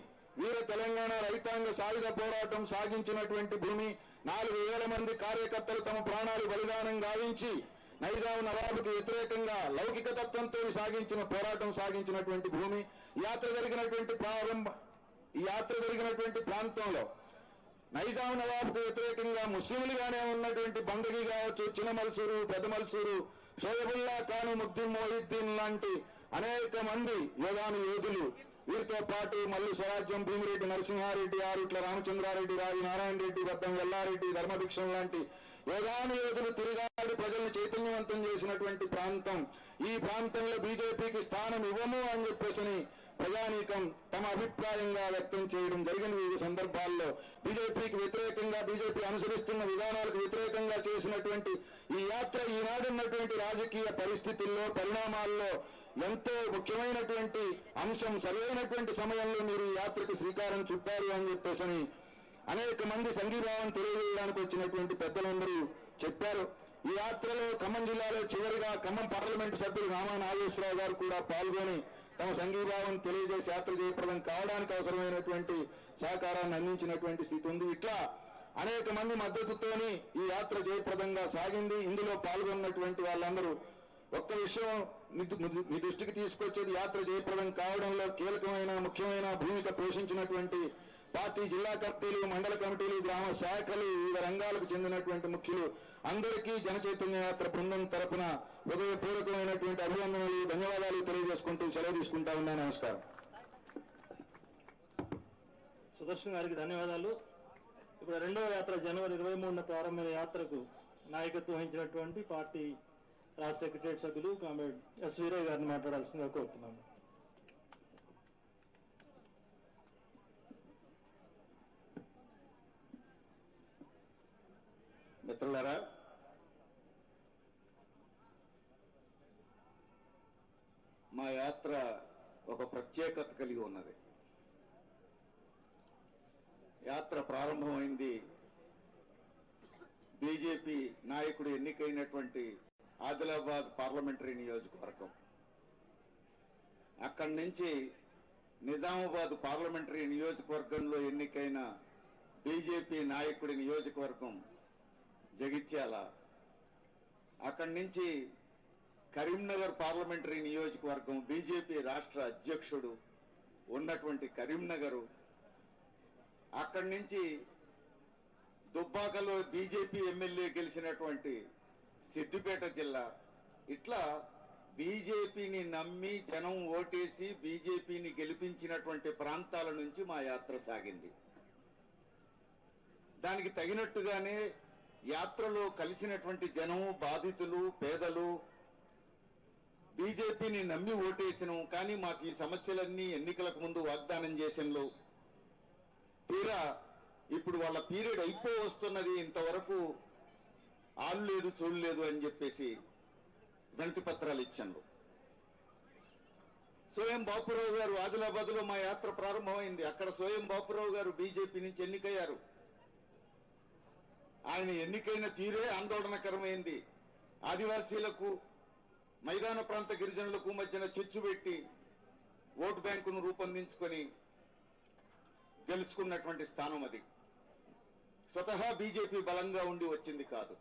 వీర తెలంగాణ రైతాంగ సాయుధ పోరాటం సాగించినటువంటి భూమి. 4,000 మంది కార్యకర్తలు తమ ప్రాణాలు బలిదానం గావించి నైజాం నవాబుకి వ్యతిరేకంగా లౌకిక తత్వంతో పోరాటం సాగించినటువంటి భూమి. ఈ యాత్ర జరిగినటువంటి ప్రాంతంలో నైజాం నవాబుకు వ్యతిరేకంగా ముస్లింలుగానే ఉన్నటువంటి బందగి కావచ్చు, చిన్న మల్సూరు, పెద్ద మల్సూరు, షోయబుల్లా ఖాను, ముద్దిన్ మొహిద్దీన్ లాంటి అనేక మంది యోధులు, వీరితో పాటు మల్లు స్వరాజ్యం, భీమిరెడ్డి నరసింహారెడ్డి, ఆరుట్ల రామచంద్రారెడ్డి, రావి నారాయణ రెడ్డి, బద్దం ఎల్లారెడ్డి, ధర్మభిక్షం లాంటి యోధులు తిరిగాడి ప్రజలను చైతన్యవంతం చేసినటువంటి ప్రాంతం. ఈ ప్రాంతంలో బీజేపీకి స్థానం ఇవ్వము అని చెప్పేసి ప్రజానీకం తమ అభిప్రాయంగా వ్యక్తం చేయడం జరిగిన వివిధ సందర్భాల్లో బీజేపీకి వ్యతిరేకంగా, బీజేపీ అనుసరిస్తున్న విధానాలకు వ్యతిరేకంగా చేసినటువంటి ఈ యాత్ర ఈనాడున్నటువంటి రాజకీయ పరిస్థితుల్లో, పరిణామాల్లో ఎంతో ముఖ్యమైనటువంటి అంశం. సరైనటువంటి సమయంలో మీరు ఈ యాత్రకు శ్రీకారం చుట్టారు అని చెప్పేసి అనేక మంది సంఘీభావం తెలియజేయడానికి వచ్చినటువంటి పెద్దలందరూ చెప్పారు. ఈ యాత్రలో ఖమ్మం జిల్లాలో చివరిగా ఖమ్మం పార్లమెంటు సభ్యులు రామా నాగేశ్వరరావు గారు కూడా పాల్గొని తమ సంఘీభావం తెలియజేసి యాత్ర జయప్రదం కావడానికి అవసరమైనటువంటి సహకారాన్ని అందించినటువంటి స్థితి ఉంది. ఇట్లా అనేక మంది మద్దతుతోని ఈ యాత్ర జయప్రదంగా సాగింది. ఇందులో పాల్గొన్నటువంటి వాళ్ళందరూ ఒక్క విషయం మీ దృష్టికి తీసుకొచ్చేది, యాత్ర జయప్రదం కావడంలో కీలకమైన, ముఖ్యమైన భూమిక పోషించినటువంటి పార్టీ జిల్లా కమిటీలు, మండల కమిటీలు, గ్రామ శాఖలు, వివిధ రంగాలకు చెందినటువంటి ముఖ్యులు అందరికీ జన చైతన్య యాత్ర బృందం తరపున హృదయపూర్వకమైనటువంటి అభినందనలు, ధన్యవాదాలు తెలియజేసుకుంటూ సెలవు తీసుకుంటా ఉన్నా. నమస్కారం. సుదర్శన్ గారికి ధన్యవాదాలు. ఇప్పుడు రెండవ యాత్ర జనవరి 23న ప్రారంభమైన యాత్రకు నాయకత్వం వహించినటువంటి పార్టీ రాష్ట్ర సెక్రటరీ సభ్యులు కామ్రేడ్ ఎస్ వీరయ్య గారిని మాట్లాడాల్సిందిగా కోరుతున్నాను. మిత్రులారా, మా యాత్ర ఒక ప్రత్యేకత కలిగి ఉన్నది. యాత్ర ప్రారంభమైంది బీజేపీ నాయకుడు ఎన్నికైనటువంటి ఆదిలాబాద్ పార్లమెంటరీ నియోజకవర్గం. అక్కడి నుంచి నిజామాబాద్ పార్లమెంటరీ నియోజకవర్గంలో ఎన్నికైన బీజేపీ నాయకుడి నియోజకవర్గం జగిత్యాల. అక్కడి నుంచి కరీంనగర్ పార్లమెంటరీ నియోజకవర్గం బీజేపీ రాష్ట్ర అధ్యక్షుడు ఉన్నటువంటి కరీంనగరు. అక్కడి నుంచి దుబ్బాకలో బీజేపీ ఎమ్మెల్యే గెలిచినటువంటి సిద్దిపేట జిల్లా. ఇట్లా బీజేపీని నమ్మి జనం ఓటేసి బీజేపీని గెలిపించినటువంటి ప్రాంతాల నుంచి మా యాత్ర సాగింది. దానికి తగినట్టుగానే యాత్రలో కలిసినటువంటి జనం, బాధితులు, పేదలు బీజేపీని నమ్మి ఓటేసినాం. కానీ మాకు ఈ సమస్యలన్నీ ఎన్నికలకు ముందు వాగ్దానం చేసినలు తీరా ఇప్పుడు వాళ్ళ పీరియడ్ వస్తున్నది, ఇంతవరకు ఆలు లేదు చూడలేదు అని చెప్పేసి వినతి పత్రాలు ఇచ్చాను. సోయం బాపురావు గారు ఆదిలాబాద్ లో మా యాత్ర ప్రారంభమైంది. అక్కడ సోయం బాపురావు గారు బీజేపీ నుంచి ఎన్నికయ్యారు. ఆయన ఎన్నికైన తీరే ఆందోళనకరమైంది. ఆదివాసీలకు, మైదాన ప్రాంత గిరిజనులకు మధ్యన చిచ్చు పెట్టి ఓటు బ్యాంకును రూపొందించుకొని గెలుచుకున్నటువంటి స్థానం అది. స్వతహా బీజేపీ బలంగా ఉండి వచ్చింది కాదు.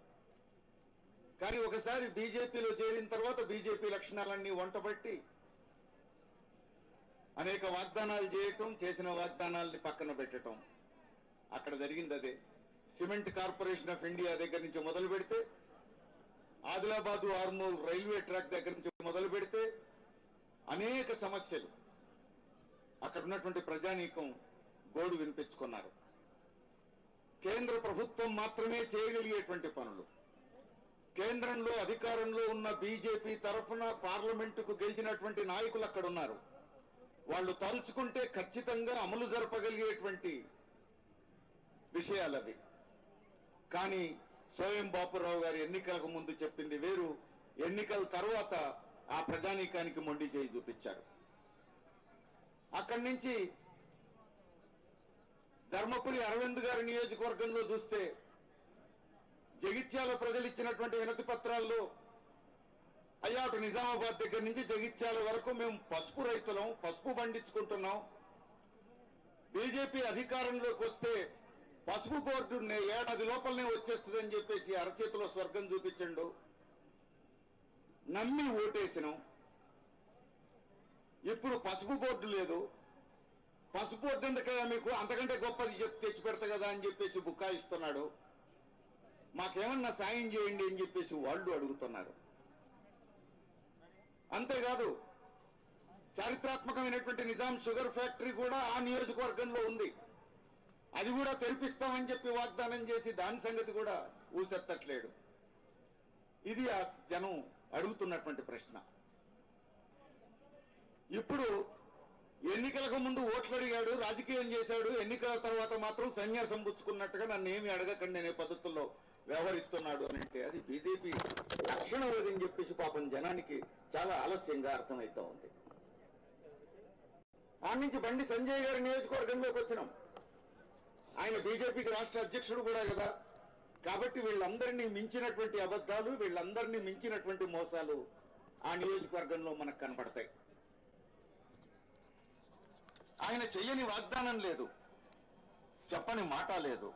కానీ ఒకసారి బీజేపీలో చేరిన తర్వాత బీజేపీ లక్షణాలన్నీ వంటబట్టి అనేక వాగ్దానాలు చేయటం, చేసిన వాగ్దానాల్ని పక్కన పెట్టడం, అక్కడ జరిగింది అదే. సిమెంట్ కార్పొరేషన్ ఆఫ్ ఇండియా దగ్గర నుంచి మొదలు పెడితే, ఆదిలాబాదు ఆర్మూర్ రైల్వే ట్రాక్ దగ్గర నుంచి మొదలు పెడితే అనేక సమస్యలు అక్కడ ఉన్నటువంటి ప్రజానీకం గోడు వినిపించుకున్నారు. కేంద్ర ప్రభుత్వం మాత్రమే చేయగలిగేటువంటి పనులు, కేంద్రంలో అధికారంలో ఉన్న బీజేపీ తరఫున పార్లమెంటుకు గెలిచినటువంటి నాయకులు అక్కడ ఉన్నారు. వాళ్ళు తలుచుకుంటే ఖచ్చితంగా అమలు జరపగలిగేటువంటి విషయాలవి. కానీ సోయం బాపురావు గారు ఎన్నికలకు ముందు చెప్పింది వేరు, ఎన్నికల తర్వాత ఆ ప్రజానీకానికి మొండి చేయి చూపించారు. అక్కడి నుంచి ధర్మపురి అరవింద్ గారి నియోజకవర్గంలో చూస్తే జగిత్యాల ప్రజలు ఇచ్చినటువంటి వినతి పత్రాల్లో, అయ్యా అటు నిజామాబాద్ దగ్గర నుంచి జగిత్యాల వరకు మేము పసుపు రైతులం, పసుపు పండించుకుంటున్నాం, బీజేపీ అధికారంలోకి వస్తే పసుపు బోర్డు ఏడాది లోపలనే వచ్చేస్తుందని చెప్పేసి అరచేతిలో స్వర్గం చూపించండు, నమ్మి ఓటేసినాం. ఇప్పుడు పసుపు బోర్డు లేదు, పసుపు బోర్డు ఎందుకయ్యా మీకు, అంతకంటే గొప్పది తెచ్చి పెడతా కదా అని చెప్పేసి బుకాయిస్తున్నాడు, మాకేమన్నా సాయం చేయండి అని చెప్పేసి వాళ్ళు అడుగుతున్నారు. అంతేకాదు చారిత్రాత్మకమైనటువంటి నిజాం షుగర్ ఫ్యాక్టరీ కూడా ఆ నియోజకవర్గంలో ఉంది, అది కూడా తెరిపిస్తామని చెప్పి వాగ్దానం చేసి దాని సంగతి కూడా ఊసెత్తట్లేడు. ఇది ఆ జనం అడుగుతున్నటువంటి ప్రశ్న. ఇప్పుడు ఎన్నికలకు ముందు ఓట్లు అడిగాడు, రాజకీయం చేశాడు, ఎన్నికల తర్వాత మాత్రం సన్యాసం పుచ్చుకున్నట్టుగా నన్ను ఏమి అడగకండి అనే పద్ధతుల్లో వ్యవహరిస్తున్నాడు అని అంటే అది బీజేపీ లక్షణం అని చెప్పేసి పాపం జనానికి చాలా ఆలస్యంగా అర్థమవుతా ఉంది. ఆ నుంచి బండి సంజయ్ గారి నియోజకవర్గంలోకి వచ్చినాం. ఆయన బీజేపీకి రాష్ట్ర అధ్యక్షుడు కూడా కదా, కాబట్టి వీళ్ళందరినీ మించినటువంటి అబద్ధాలు, వీళ్ళందరినీ మించినటువంటి మోసాలు ఆ నియోజకవర్గంలో మనకు కనపడతాయి. ఆయన చెయ్యని వాగ్దానం లేదు, చెప్పని మాట లేదు,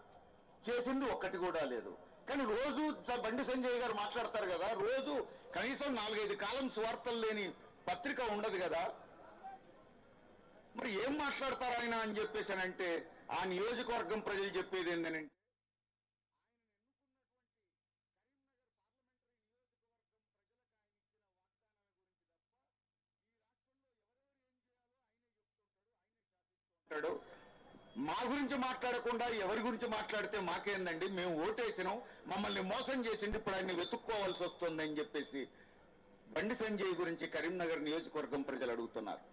చేసింది ఒక్కటి కూడా లేదు. కానీ రోజు బండి సంజయ్ గారు మాట్లాడతారు కదా, రోజు కనీసం 4-5 కాలమ్స్ వార్తలు లేని పత్రిక ఉండదు కదా, మరి ఏం మాట్లాడతారు ఆయన అని చెప్పేసి అంటే ఆ నియోజకవర్గం ప్రజలు చెప్పేది ఏంటంటే, మా గురించి మాట్లాడకుండా ఎవరి గురించి మాట్లాడితే మాకేందండి, మేము ఓటేసినాం, మమ్మల్ని మోసం చేసింది, ఇప్పుడు ఆయన్ని వెతుక్కోవాల్సి వస్తుందని చెప్పేసి బండి సంజయ్ గురించి కరీంనగర్ నియోజకవర్గం ప్రజలు అడుగుతున్నారు.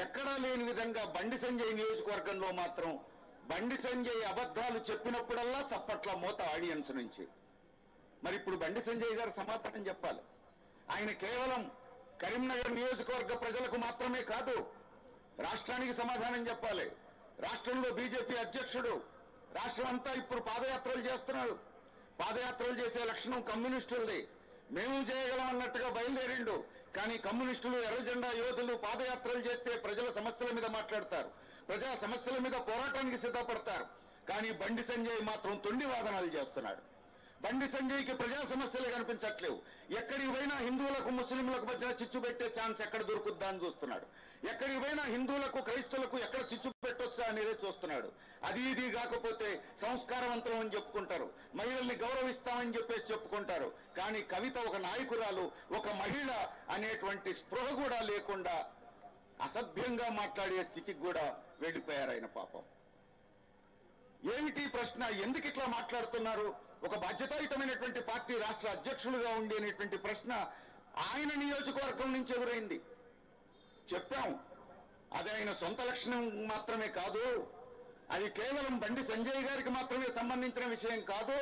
ఎక్కడా లేని విధంగా బండి సంజయ్ నియోజకవర్గంలో మాత్రం బండి సంజయ్ అబద్ధాలు చెప్పినప్పుడల్లా చప్పట్ల మోత ఆడియన్స్ నుంచి. మరి ఇప్పుడు బండి సంజయ్ గారు సమాధానం చెప్పాలి. ఆయన కేవలం కరీంనగర్ నియోజకవర్గ ప్రజలకు మాత్రమే కాదు, రాష్ట్రానికి సమాధానం చెప్పాలి. రాష్ట్రంలో బీజేపీ అధ్యక్షుడు రాష్ట్రం అంతా ఇప్పుడు పాదయాత్రలు చేస్తున్నాడు. పాదయాత్రలు చేసే లక్షణం కమ్యూనిస్టులది. మేము చేయగలం అన్నట్టుగా బయలుదేరిండు. కానీ కమ్యూనిస్టులు, ఎర్ర జెండా యోధులు పాదయాత్రలు చేస్తే ప్రజల సమస్యల మీద మాట్లాడతారు, ప్రజా సమస్యల మీద పోరాటానికి సిద్ధపడతారు. కానీ బండి సంజయ్ మాత్రం తొండి వాదనలు చేస్తున్నాడు. బండి సంజయ్కి ప్రజా సమస్యలు కనిపించట్లేవు. ఎక్కడికి పోయినా హిందువులకు ముస్లింలకు మధ్య చిచ్చు పెట్టే ఛాన్స్ ఎక్కడ దొరుకుద్దా అని చూస్తున్నాడు. ఎక్కడికి పోయినా హిందువులకు క్రైస్తవులకు ఎక్కడ చిచ్చు పెట్టొచ్చా అనేది చూస్తున్నాడు. అది ఇది కాకపోతే సంస్కారవంతం అని చెప్పుకుంటారు, మహిళల్ని గౌరవిస్తామని చెప్పేసి చెప్పుకుంటారు. కానీ కవిత ఒక నాయకురాలు, ఒక మహిళ అనేటువంటి స్పృహ కూడా లేకుండా అసభ్యంగా మాట్లాడే స్థితికి కూడా వెళ్ళిపోయారు ఆయన. పాపం ఏమిటి ప్రశ్న, ఎందుకు ఇట్లా మాట్లాడుతున్నారు? ఒక బాధ్యతాయుతమైనటువంటి పార్టీ రాష్ట్ర అధ్యక్షులుగా ఉండేటువంటి ప్రశ్న ఆయన నియోజకవర్గం నుంచి ఎదురైంది. చెప్పాం, అది ఆయన సొంత లక్షణం మాత్రమే కాదు, అది కేవలం బండి సంజయ్ గారికి మాత్రమే సంబంధించిన విషయం కాదు,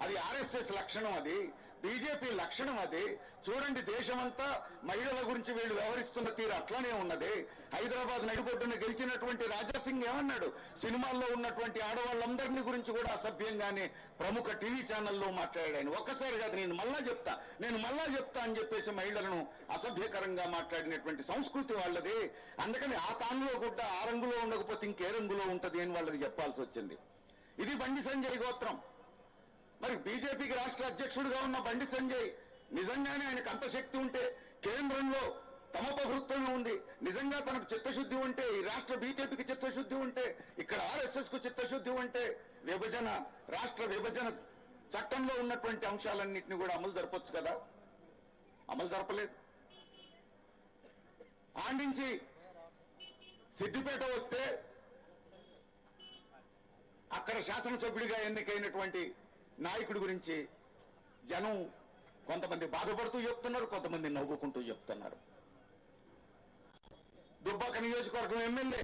అది ఆర్ఎస్ఎస్ లక్షణం, అది బీజేపీ లక్షణం. అది చూడండి, దేశమంతా మహిళల గురించి వీళ్ళు వ్యవహరిస్తున్న తీరు అట్లానే ఉన్నది. హైదరాబాద్ నడిబొడ్డున గెలిచినటువంటి రాజాసింగ్ ఏమన్నాడు? సినిమాల్లో ఉన్నటువంటి ఆడవాళ్ళందరినీ గురించి కూడా అసభ్యంగానే ప్రముఖ టీవీ ఛానల్లో మాట్లాడాడు. ఒక్కసారి కాదు, నేను మళ్ళా చెప్తా అని చెప్పేసి మహిళలను అసభ్యకరంగా మాట్లాడినటువంటి సంస్కృతి వాళ్ళది. అందుకని ఆ తానులో గుడ్డ ఆ రంగులో ఉండకపోతే ఇంకే రంగులో ఉంటది అని వాళ్ళకి చెప్పాల్సి వచ్చింది. ఇది బండి సంజయ్ గోత్రం. మరి బీజేపీకి రాష్ట్ర అధ్యక్షుడిగా ఉన్న బండి సంజయ్ నిజంగానే ఆయనకు అంత శక్తి ఉంటే, కేంద్రంలో తమ ప్రభుత్వమే ఉంది, నిజంగా తనకు చిత్తశుద్ధి ఉంటే, ఈ రాష్ట్ర బీజేపీకి చిత్తశుద్ధి ఉంటే, ఇక్కడ ఆర్ఎస్ఎస్ కు చిత్తశుద్ధి ఉంటే, రాష్ట్ర విభజన చట్టంలో ఉన్నటువంటి అంశాలన్నింటినీ కూడా అమలు జరపొచ్చు కదా. అమలు జరపలేదు. ఆండించి సిద్దిపేట వస్తే అక్కడ శాసనసభ్యుడిగా ఎన్నికైనటువంటి నాయకుడి గురించి జనం కొంతమంది బాధపడుతూ చెప్తున్నారు, కొంతమంది నవ్వుకుంటూ చెప్తున్నారు. దుబ్బాక నియోజకవర్గం ఎమ్మెల్యే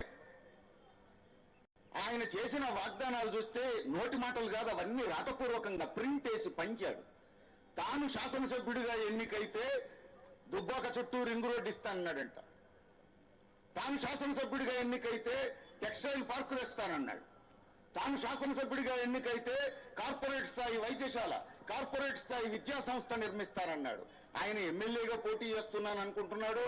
ఆయన చేసిన వాగ్దానాలు చూస్తే నోటి మాటలు కాదు, అవన్నీ రాతపూర్వకంగా ప్రింట్ వేసి పంచాడు. తాను శాసనసభ్యుడిగా ఎన్నికైతే దుబ్బాక చుట్టూ రింగు రోడ్డు ఇస్తానన్నాడంట. తాను శాసనసభ్యుడిగా ఎన్నికైతే టెక్స్టైల్ పార్కు తెస్తానన్నాడు. తాను శాసనసభ్యుడిగా ఎన్నికైతే కార్పొరేట్ స్థాయి వైద్యశాల, కార్పొరేట్ స్థాయి విద్యా సంస్థ నిర్మిస్తానన్నాడు. ఆయన ఎమ్మెల్యేగా పోటీ చేస్తున్నాను అనుకుంటున్నాడు,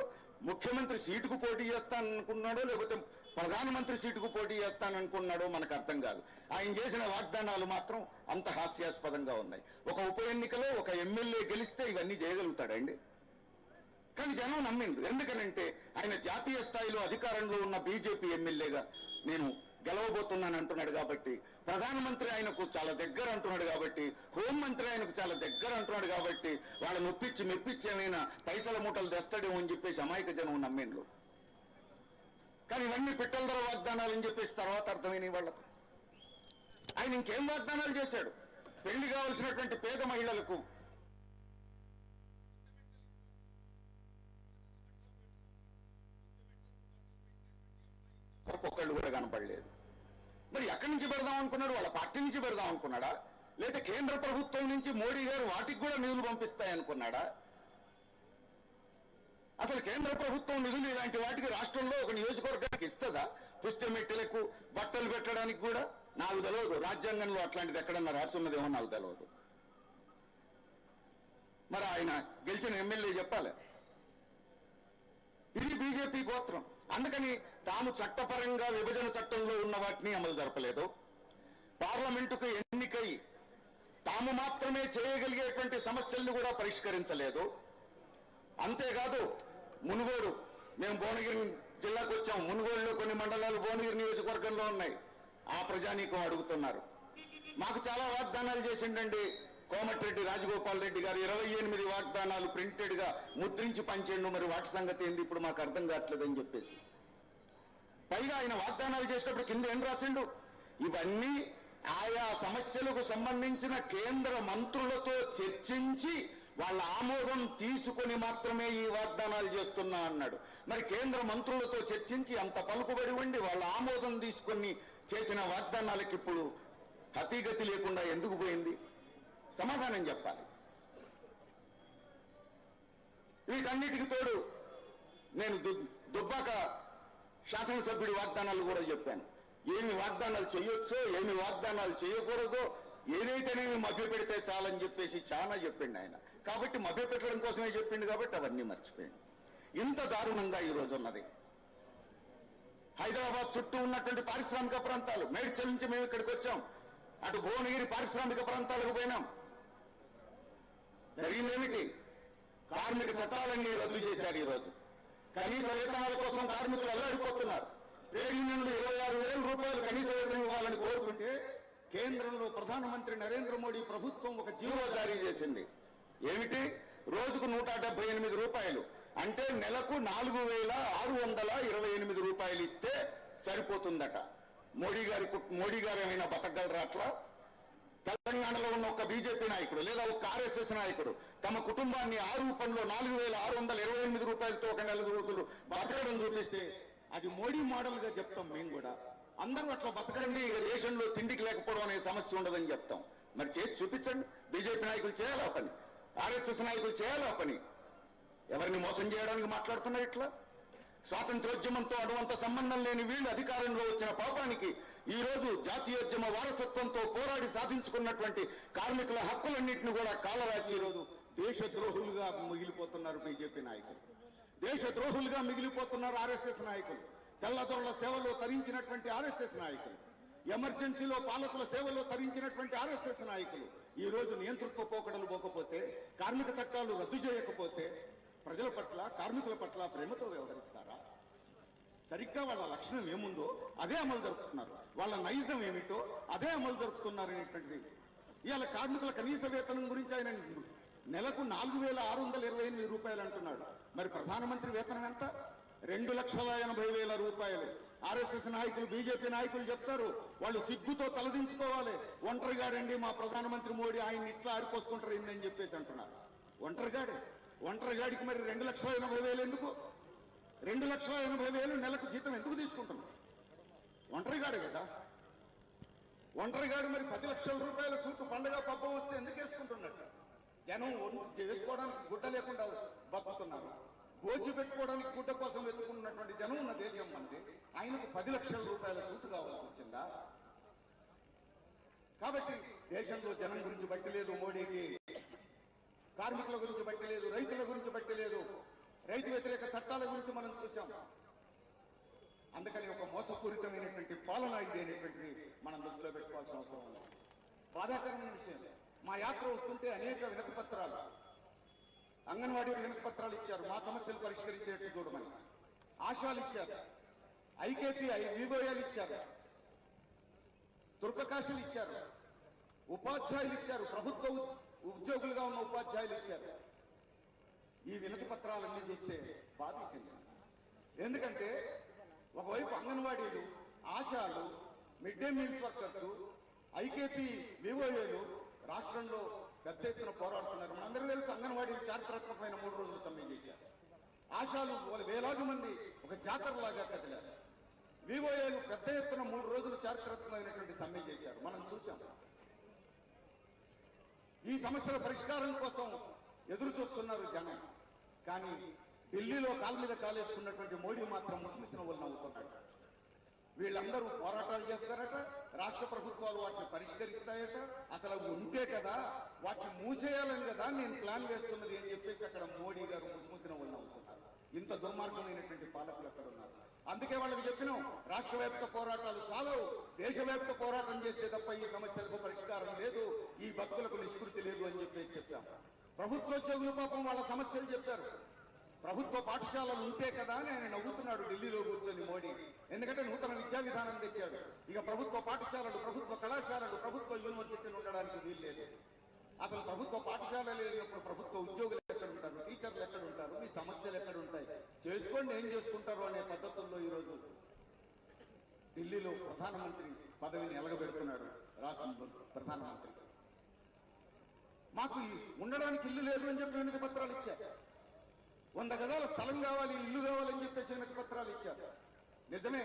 ముఖ్యమంత్రి సీటుకు పోటీ చేస్తాననుకున్నాడో, లేకపోతే ప్రధానమంత్రి సీటుకు పోటీ చేస్తాననుకున్నాడో మనకు అర్థం కాదు. ఆయన చేసిన వాగ్దానాలు మాత్రం అంత హాస్యాస్పదంగా ఉన్నాయి. ఒక ఉప ఎన్నికలో ఒక ఎమ్మెల్యే గెలిస్తే ఇవన్నీ చేయగలుగుతాడండి? కానీ జనం నమ్మిండు. ఎందుకనంటే ఆయన జాతీయ స్థాయిలో అధికారంలో ఉన్న బీజేపీ ఎమ్మెల్యేగా నేను గెలవబోతున్నాను అంటున్నాడు కాబట్టి, ప్రధానమంత్రి ఆయనకు చాలా దగ్గర అంటున్నాడు కాబట్టి, హోంమంత్రి ఆయనకు చాలా దగ్గర అంటున్నాడు కాబట్టి, వాళ్ళ మెప్పించి ఏమైనా పైసల మూటలు తెస్తాడేమో అని చెప్పేసి అమాయక జనం నమ్మిండ్లు. కానీ ఇవన్నీ పిట్టల ధర వాగ్దానాలు అని చెప్పేసి తర్వాత అర్థమైనవి వాళ్లకు. ఆయన ఇంకేం వాగ్దానాలు చేశాడు? పెళ్లి కావలసినటువంటి పేద మహిళలకు ఒక్కళ్ళు కూడా కనపడలేదు. మరి ఎక్కడి నుంచి పెడదాం అనుకున్నాడు? వాళ్ళ పార్టీ నుంచి పెడదాం అనుకున్నాడా? లేదా కేంద్ర ప్రభుత్వం నుంచి మోడీ గారు వాటికి కూడా నిధులు పంపిస్తాయనుకున్నాడా? అసలు కేంద్ర ప్రభుత్వం నిధులు ఇలాంటి వాటికి రాష్ట్రంలో ఒక నియోజకవర్గానికి ఇస్తుందా? పుస్తమెట్టెలకు బట్టలు పెట్టడానికి కూడా నాకు తెలియదు. రాజ్యాంగంలో అట్లాంటిది ఎక్కడన్నా రాస్తున్నదేమో నాకు తెలియదు. మరి ఆయన గెలిచిన ఎమ్మెల్యే చెప్పాలి. ఇది బీజేపీ గోత్రం. అందుకని తాము చట్టపరంగా విభజన చట్టంలో ఉన్న వాటిని అమలు జరపలేదు. పార్లమెంటుకు ఎన్నికై తాము మాత్రమే చేయగలిగేటువంటి సమస్యలను కూడా పరిష్కరించలేదు. అంతేకాదు మునుగోడు, మేము భువనగిరి జిల్లాకు వచ్చాం, మునుగోడులో కొన్ని మండలాలు భువనగిరి నియోజకవర్గంలో ఉన్నాయి. ఆ ప్రజానీకం అడుగుతున్నారు. మాకు చాలా వాగ్దానాలు చేసిండండి కోమటిరెడ్డి రాజగోపాల్ రెడ్డి గారు, 28 వాగ్దానాలు ప్రింటెడ్ గా ముద్రించి పంచేండు, మరి వాటి సంగతి ఏంది ఇప్పుడు మాకు అర్థం కావట్లేదని చెప్పేసి పైగా ఆయన వాగ్దానాలు చేసేటప్పుడు కింద ఏం రాసిండు? ఇవన్నీ ఆయా సమస్యలకు సంబంధించిన కేంద్ర మంత్రులతో చర్చించి వాళ్ళ ఆమోదం తీసుకొని మాత్రమే ఈ వాగ్దానాలు చేస్తున్నా అన్నాడు. మరి కేంద్ర మంత్రులతో చర్చించి అంత పలుకుబడి ఉండి వాళ్ళ ఆమోదం తీసుకొని చేసిన వాగ్దానాలకు ఇప్పుడు హతీగతి లేకుండా ఎందుకు పోయింది? సమాధానం చెప్పాలి. వీటన్నిటికి తోడు నేను దుబ్బాక శాసనసభ్యుడి వాగ్దానాలు కూడా చెప్పాను. ఏమి వాగ్దానాలు చేయొచ్చో, ఏమి వాగ్దానాలు చేయకూడదో, ఏదైతేనేమి మభ్య పెడితే చాలని చెప్పేసి చాలా చెప్పిండు ఆయన. కాబట్టి మభ్య పెట్టడం కోసమే చెప్పిండు కాబట్టి అవన్నీ మర్చిపోయింది. ఇంత దారుణంగా ఈరోజు ఉన్నది. హైదరాబాద్ చుట్టూ ఉన్నటువంటి పారిశ్రామిక ప్రాంతాలు, మేడ్చల్ నుంచి మేము ఇక్కడికి వచ్చాం, అటు భువనగిరి పారిశ్రామిక ప్రాంతాలకు పోయినాం. జరిగిందేమిటి? కార్మిక చట్టాలన్నీ రద్దు చేశారు. ఈరోజు కనీస వేతనాల కోసం కార్మికులు అల్లాడిపోతున్నారు. ట్రేడ్ యూనియన్లు 26,000 రూపాయలు కనీస వేతనం ఇవ్వాలని కోరుతుంటే కేంద్రంలో ప్రధానమంత్రి నరేంద్ర మోడీ ప్రభుత్వం ఒక జీవో జారీ చేసింది. ఏమిటి? రోజుకు 178 రూపాయలు, అంటే నెలకు 4,628 రూపాయలు ఇస్తే సరిపోతుందట. మోడీ గారు ఏమైనా బతకగలరా అట్లా? తెలంగాణలో ఉన్న ఒక బీజేపీ నాయకుడు లేదా ఒక ఆర్ఎస్ఎస్ నాయకుడు తమ కుటుంబాన్ని ఆ రూపంలో 4,628 రూపాయలతో ఒక నెల రోజులు బతకడం చూపిస్తే అది మోడీ మోడల్ గా చెప్తాం. మేము కూడా అందరూ అట్లా బతకండి, దేశంలో తిండికి లేకపోవడం అనే సమస్య ఉండదని చెప్తాం. మరి చేసి చూపించండి. బీజేపీ నాయకులు చేయాలా పని, ఆర్ఎస్ఎస్ నాయకులు చేయాలా పని? ఎవరిని మోసం చేయడానికి మాట్లాడుతున్నారు ఇట్లా? స్వాతంత్రోద్యమంతో అటువంటి సంబంధం లేని వీళ్ళు అధికారంలో వచ్చిన పాపానికి ఈ రోజు జాతీయోద్యమ వారసత్వంతో పోరాడి సాధించుకున్నటువంటి కార్మికుల హక్కులన్నింటినీ కూడా కాలరాసి ఈరోజు దేశద్రోహులుగా మిగిలిపోతున్నారు బీజేపీ నాయకులు, దేశద్రోహులుగా మిగిలిపోతున్నారు ఆర్ఎస్ఎస్ నాయకులు, తెల్లదొరల సేవలో తరించినటువంటి ఆర్ఎస్ఎస్ నాయకులు, ఎమర్జెన్సీలో పాలకుల సేవలో తరించినటువంటి ఆర్ఎస్ఎస్ నాయకులు ఈ రోజు నియంతృత్వ పోకడలు పోకపోతే, కార్మిక చట్టాలు రద్దు చేయకపోతే ప్రజల పట్ల, కార్మికుల పట్ల ప్రేమతో వ్యవహరిస్తారా? సరిగ్గా వాళ్ళ లక్షణం ఏముందో అదే అమలు జరుపుతున్నారు, వాళ్ళ నైజం ఏమిటో అదే అమలు జరుపుతున్నారు అనేటువంటిది. ఇవాళ కార్మికుల కనీస వేతనం గురించి ఆయన నెలకు 4,628 రూపాయలు అంటున్నాడు. మరి ప్రధానమంత్రి వేతనం ఎంత? 2,80,000 రూపాయలు. ఆర్ఎస్ఎస్ నాయకులు, బీజేపీ నాయకులు చెప్తారు, వాళ్ళు సిగ్గుతో తలదించుకోవాలి. ఒంటరిగాడండి మా ప్రధానమంత్రి మోడీ, ఆయన ఇట్లా ఆరిపోసుకుంటారు ఏందని చెప్పేసి అంటున్నారు. ఒంటరిగాడికి మరి 2,80,000 ఎందుకు? 2,80,000 నెలకు జీతం ఎందుకు తీసుకుంటున్నాం? ఒంటరిగాడు కదా. ఒంటరిగాడు మరి 10 లక్షల రూపాయల సూటు పండగ పబ్బం వస్తే ఎందుకు వేసుకుంటున్నట్టు? జనం వేసుకోవడానికి గుడ్డ లేకుండా బతుకుతున్నారు. గోచి పెట్టుకోవడానికి గుడ్డ కోసం వెతుకున్నటువంటి జనం ఉన్న దేశం మంది. ఆయనకు 10 లక్షల రూపాయల సూటు కావాల్సి వచ్చిందా? కాబట్టి దేశంలో జనం గురించి బట్టి లేదు మోడీకి, కార్మికుల గురించి బట్టి లేదు, రైతుల గురించి బట్టి లేదు, రైతు వ్యతిరేక చట్టాల గురించి మనం చూసాం. అందుకని ఒక మోసపూరితమైనటువంటి పాలన ఇది అనేటువంటిది మనం దృష్టిలో పెట్టుకోవాల్సిన అవసరం ఉంది. బాధాకరమైన విషయం, మా యాత్ర వస్తుంటే అనేక వినతి పత్రాలు, అంగన్వాడీ వినతి పత్రాలు ఇచ్చారు. మా సమస్యలు పరిష్కరించేట్టు చూడమని ఆశాలు ఇచ్చారు, ఐకేపీ వివోఏలు ఇచ్చారు, తుర్కకాశలు ఇచ్చారు, ఉపాధ్యాయులు ఇచ్చారు, ప్రభుత్వ ఉద్యోగులుగా ఉన్న ఉపాధ్యాయులు ఇచ్చారు. ఈ వినతి పత్రాలన్నీ చూస్తే బాధేసింది. ఎందుకంటే ఒకవైపు అంగన్వాడీలు, ఆశాలు, mid day meals workers, IKP వివోఏలు రాష్ట్రంలో పెద్ద ఎత్తున పోరాడుతున్నారు. మనందరూ తెలుసు, అంగన్వాడీలు చారిత్రాత్మకమైన 3 రోజులు సమ్మె చేశారు. ఆశాలు వేలాది మంది ఒక జాతరలాగా కదిలారు. వివోఏలు పెద్ద ఎత్తున 3 రోజులు చారిత్రాత్మకమైనటువంటి సమ్మె చేశారు. మనం చూసాం. ఈ సమస్యల పరిష్కారం కోసం ఎదురు చూస్తున్నారు జనం. కానీ ఢిల్లీలో కాలు మీద కాలేసుకున్నటువంటి మోడీ మాత్రం ముసిమిసిన వాళ్ళు నవ్వుతున్నాడు. వీళ్ళందరూ పోరాటాలు చేస్తారట, రాష్ట్ర ప్రభుత్వాలు వాటిని పరిష్కరిస్తాయట. అసలు అవి ఉంటే కదా, వాటిని మూసేయాలని కదా నేను ప్లాన్ వేస్తున్నది అని చెప్పేసి అక్కడ మోడీ గారు ముసిముసిన వాళ్ళు నవ్వుతున్నారు. ఇంత దుర్మార్గమైనటువంటి పాలకులు అక్కడ ఉన్నారు. అందుకే వాళ్ళకి చెప్పినాం, రాష్ట్ర వ్యాప్త పోరాటాలు చాలవు, దేశవ్యాప్త పోరాటం చేస్తే తప్ప ఈ సమస్యలకు పరిష్కారం లేదు, ఈ బతుకులకు నిష్కృతి లేదు అని చెప్పేసి చెప్పాం. ప్రభుత్వోద్యోగులు పాపం వాళ్ళ సమస్యలు చెప్పారు. ప్రభుత్వ పాఠశాలలు ఉంటే కదా అని ఆయన నవ్వుతున్నాడు ఢిల్లీలో కూర్చొని మోడీ. ఎందుకంటే నూతన విద్యా విధానం తెచ్చాడు. ఇక ప్రభుత్వ పాఠశాలలు, ప్రభుత్వ కళాశాలలు, ప్రభుత్వ యూనివర్సిటీలు ఉండడానికి వీలు లేదు. అసలు ప్రభుత్వ పాఠశాలలు లేనప్పుడు ప్రభుత్వ ఉద్యోగులు ఎక్కడ ఉంటారు, టీచర్లు ఎక్కడ ఉంటారు, మీ సమస్యలు ఎక్కడ ఉంటాయి, చేసుకోండి ఏం చేసుకుంటారు అనే పద్ధతుల్లో ఈరోజు ఢిల్లీలో ప్రధానమంత్రి పదవిని ఎలగబెడుతున్నాడు రాష్ట్ర ప్రధానమంత్రి. మాకు ఉండడానికి ఇల్లు లేదు అని చెప్పి వినతి పత్రాలు ఇచ్చారు. 100 గజాల స్థలం కావాలి, ఇల్లు కావాలని చెప్పేసి వినతి పత్రాలు ఇచ్చారు. నిజమే,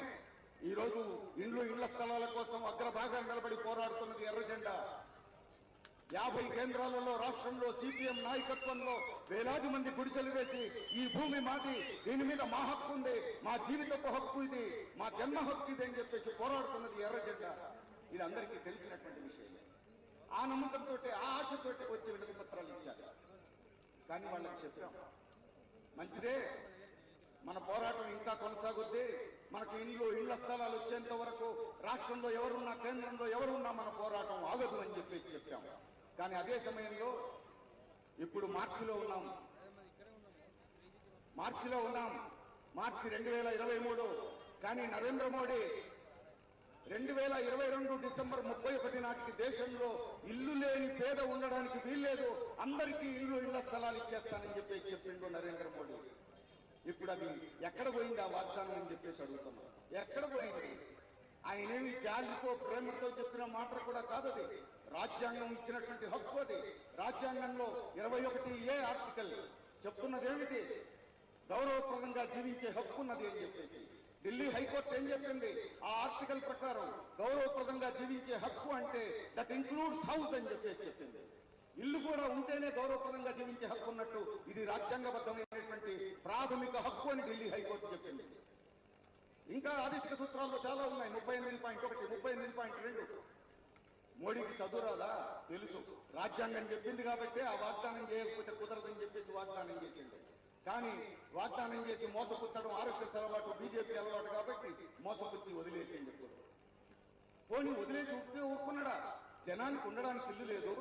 ఈరోజు ఇళ్ల స్థలాల కోసం అగ్రభాగాలు నిలబడి పోరాడుతున్నది ఎర్ర జెండా. 50 కేంద్రాలలో రాష్ట్రంలో CPM నాయకత్వంలో వేలాది మంది గుడిసెలు వేసి ఈ భూమి మాది, దీని మీద మా హక్కు ఉంది, మా జీవితపు హక్కు ఇది, మా జన్మ హక్కు ఇది అని చెప్పేసి పోరాడుతున్నది ఎర్ర జెండా. ఇది అందరికీ తెలిసినటువంటి విషయం. ఆ నమ్మకంతో, ఆ ఆశతోటి వచ్చి వినతి పత్రాలు ఇచ్చారు. కానీ వాళ్ళకి చెప్పాం, మంచిదే, మన పోరాటం ఇంకా కొనసాగుద్ది, మనకు ఇళ్ల స్థలాలు వచ్చేంత వరకు రాష్ట్రంలో ఎవరున్నా, కేంద్రంలో ఎవరున్నా మన పోరాటం ఆగదు అని చెప్పేసి చెప్పాం. కానీ అదే సమయంలో ఇప్పుడు మార్చిలో ఉన్నాం, మార్చి 2023. కానీ నరేంద్ర మోడీ 2022 డిసెంబర్ 31 నాటికి దేశంలో ఇల్లు లేని పేద ఉండడానికి వీల్లేదు, అందరికీ ఇళ్ల స్థలాలు ఇచ్చేస్తానని చెప్పేసి చెప్పిండు నరేంద్ర మోడీ. ఇప్పుడు అది ఎక్కడ పోయింది ఆ వాగ్దానం అని చెప్పేసి అడుగుతున్నాం. ఎక్కడ పోయింది? ఆయనేమి జాలితో ప్రేమతో చెప్పిన మాట కూడా కాదు. అది రాజ్యాంగం ఇచ్చినటువంటి హక్కు. అది రాజ్యాంగంలో 21A ఆర్టికల్ చెప్తున్నది ఏమిటి? గౌరవప్రదంగా జీవించే హక్కు ఉన్నది అని చెప్పేసి. ఢిల్లీ హైకోర్టు ఏం చెప్పింది? ఆ ఆర్టికల్ ప్రకారం గౌరవప్రదంగా జీవించే హక్కు అంటే దట్ ఇంక్లూడ్స్ హౌస్ అని చెప్పేసి చెప్పింది. ఇల్లు కూడా ఉంటేనే గౌరవప్రదంగా జీవించే హక్కు ఉన్నట్టు ఇది రాజ్యాంగబద్ధమైనటువంటి ప్రాథమిక హక్కు అని ఢిల్లీ హైకోర్టు చెప్పింది. ఇంకా ఆదేశిక సూత్రాల్లో చాలా ఉన్నాయి. 38.1, 38.2. మోడీకి చదువురాదా? తెలుసు. రాజ్యాంగం చెప్పింది కాబట్టి ఆ వాగ్దానం చేయకపోతే కుదరదని చెప్పేసి వాగ్దానం చేసింది. కానీ వాగ్దానం చేసి మోసపుచ్చడం RSS అలవాటు, BJP అలవాటు కాబట్టి మోసపుచ్చి వదిలేసింది. పోనీ వదిలేసి ఊరుకున్నాడా? జనానికి ఉండడానికి ఇల్లు లేదు.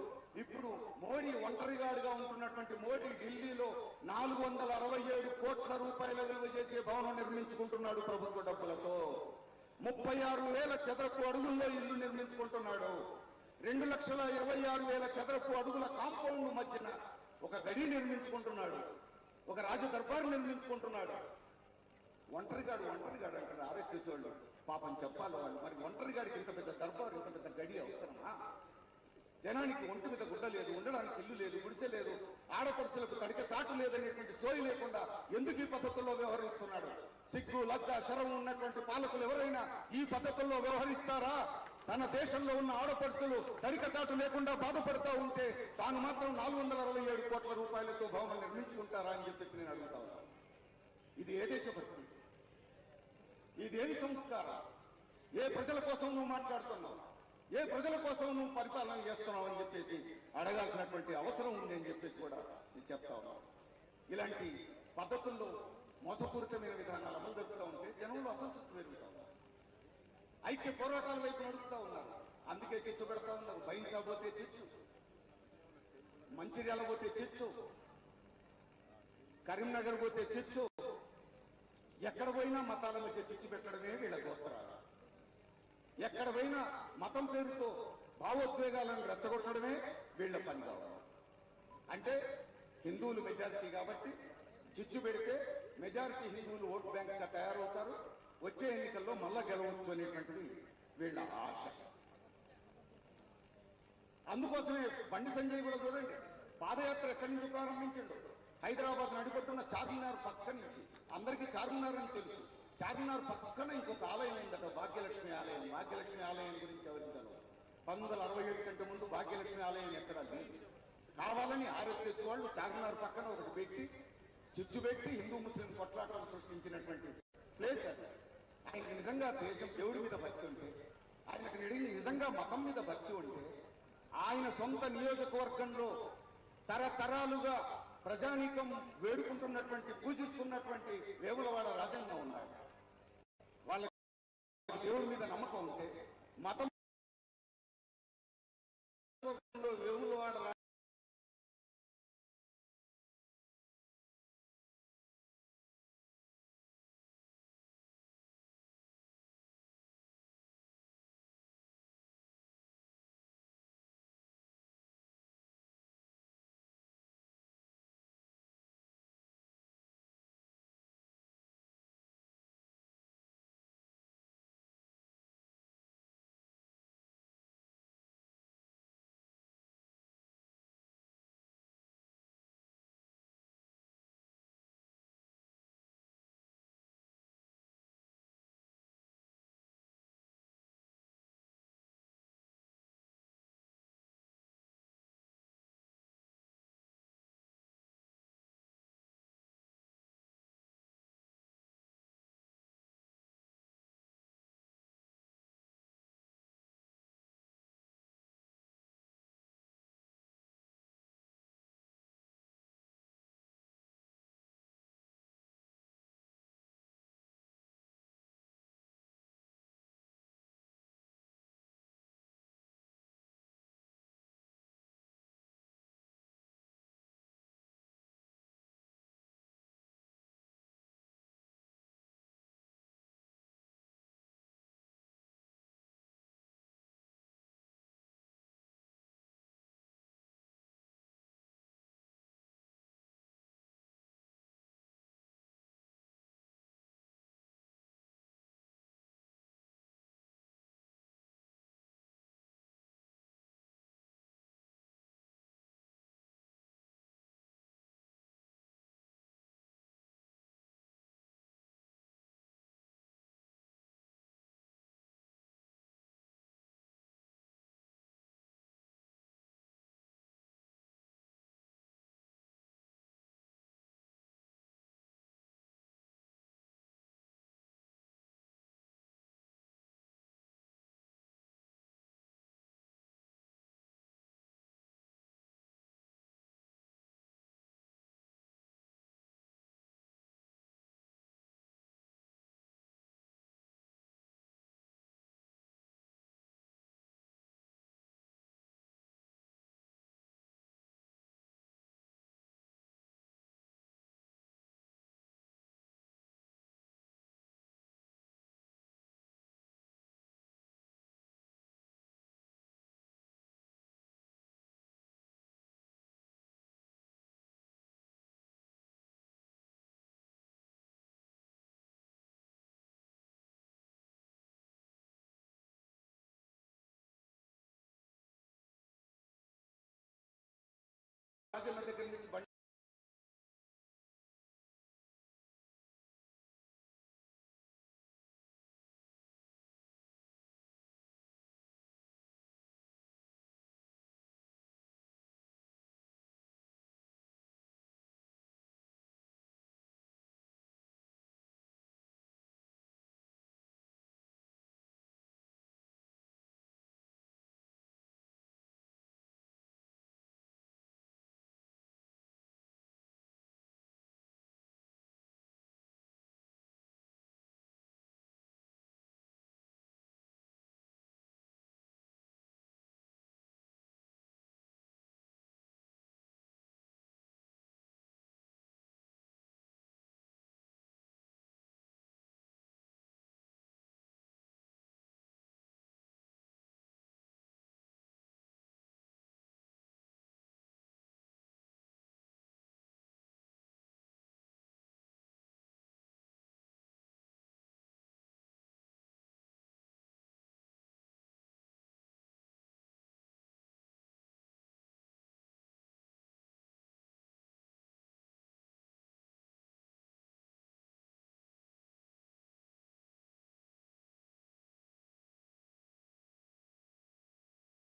ఇప్పుడు మోడీ ఒంటరిగాడుగా ఉంటున్నటువంటి మోడీ ఢిల్లీలో 467 కోట్ల రూపాయల విలువ చేసే భవనం నిర్మించుకుంటున్నాడు ప్రభుత్వ డబ్బులతో. 36,000 చదరపు అడుగుల్లో ఇల్లు నిర్మించుకుంటున్నాడు. 2,26,000 చదరపు అడుగుల కాంపౌండ్ మధ్యన ఒక గడి నిర్మించుకుంటున్నాడు, ఒక రాజ దర్బారు నిర్మించుకుంటున్నాడు. ఒంటరిగాడు అంటారు RSS వాళ్ళు. పాపం చెప్పాలి వాళ్ళు. మరి ఒంటరిగాడికి ఇంత పెద్ద దర్బారు, ఇంత పెద్ద గడి అవసరమా? జనానికి ఒంటి మీద గుడ్డ లేదు, ఉండడానికి ఇల్లు లేదు, గుడిసె లేదు, ఆడపడుచులకు తడిక చాటు లేదనేటువంటి సోయి లేకుండా ఎందుకు ఈ పద్ధతుల్లో వ్యవహరిస్తున్నాడు? సిగ్గు, లజ్జ, శరం ఉన్నటువంటి పాలకులు ఎవరైనా ఈ పద్ధతుల్లో వ్యవహరిస్తారా? తన దేశంలో ఉన్న ఆడపడుచులు తడిక చాటు లేకుండా బాధపడతా ఉంటే తాను మాత్రం 467 కోట్ల రూపాయలతో భవనం నిర్మించుకుంటారా అని చెప్పేసి నేను అడుగుతా ఉన్నాను. ఇది ఏ దేశభక్తి? ఇదేమి సంస్కారం? ఏ ప్రజల కోసం నువ్వు మాట్లాడుతున్నావు? ఏ ప్రజల కోసం నువ్వు పరిపాలన చేస్తున్నావు అని చెప్పేసి అడగాల్సినటువంటి అవసరం ఉంది అని చెప్పేసి కూడా నేను చెప్తా ఉన్నాను. ఇలాంటి పద్ధతుల్లో మోసపూరితమైన విధానాలు అమలు జరుపుతూ ఉంటే జనంలో అసంతృప్తి పెరుగుతా ఉన్నారు. ఐక్య పోరాటాల వైపు నడుస్తూ ఉన్నారు. అందుకే చిచ్చు పెడతా ఉన్నారు. బహించకపోతే చిచ్చు, మంచిర్యాల పోతే చిచ్చు, కరీంనగర్ పోతే చిచ్చు, ఎక్కడ పోయినా మతాల మధ్య చిచ్చు పెట్టడమే వీళ్ళ గోత్రాలు. ఎక్కడ పోయినా మతం పేరుతో భావోద్వేగాలను రెచ్చగొట్టడమే వీళ్ళ పని కావాలి. అంటే హిందువులు మెజారిటీ కాబట్టి చిచ్చు పెడితే మెజారిటీ హిందువులు ఓటు బ్యాంక్గా తయారవుతారు, వచ్చే ఎన్నికల్లో మళ్ళా గెలవచ్చు అనేటువంటిది వీళ్ళ ఆశ. అందుకోసమే బండి సంజయ్ కూడా చూడండి, పాదయాత్ర ఎక్కడి నుంచి ప్రారంభించండు? హైదరాబాద్ నడిపడుతున్న చార్మినార్ పక్క నుంచి. అందరికీ చార్మినార్ అని తెలుసు. చార్మినార్ పక్కన ఇంకొక ఆలయం ఉందట, భాగ్యలక్ష్మి ఆలయం. భాగ్యలక్ష్మి ఆలయం గురించి ఎవరికి తెలియదు. 1967 కంటే ముందు భాగ్యలక్ష్మి ఆలయం ఎక్కడ లేదు. కావాలని RSS వాళ్ళు చార్మినార్ పక్కన ఒకటి పెట్టి చిచ్చు పెట్టి హిందూ ముస్లిం కొట్లాటలు సృష్టించినటువంటి ప్లేస్ అది. ఆయనకు నిజంగా దేశం దేవుడి మీద భక్తి ఉంటే, ఆయనకు నిజంగా మతం మీద భక్తి ఉంటే, ఆయన సొంత నియోజకవర్గంలో తరతరాలుగా ప్రజానీకం వేడుకుంటున్నటువంటి, పూజిస్తున్నటువంటి వేములవాడ రాజన్న ఉన్నాడు. వాళ్ళ దేవుడి మీద నమ్మకం ఉంటే మతం వేములవాడ రాజన్న దగ్గర నుంచి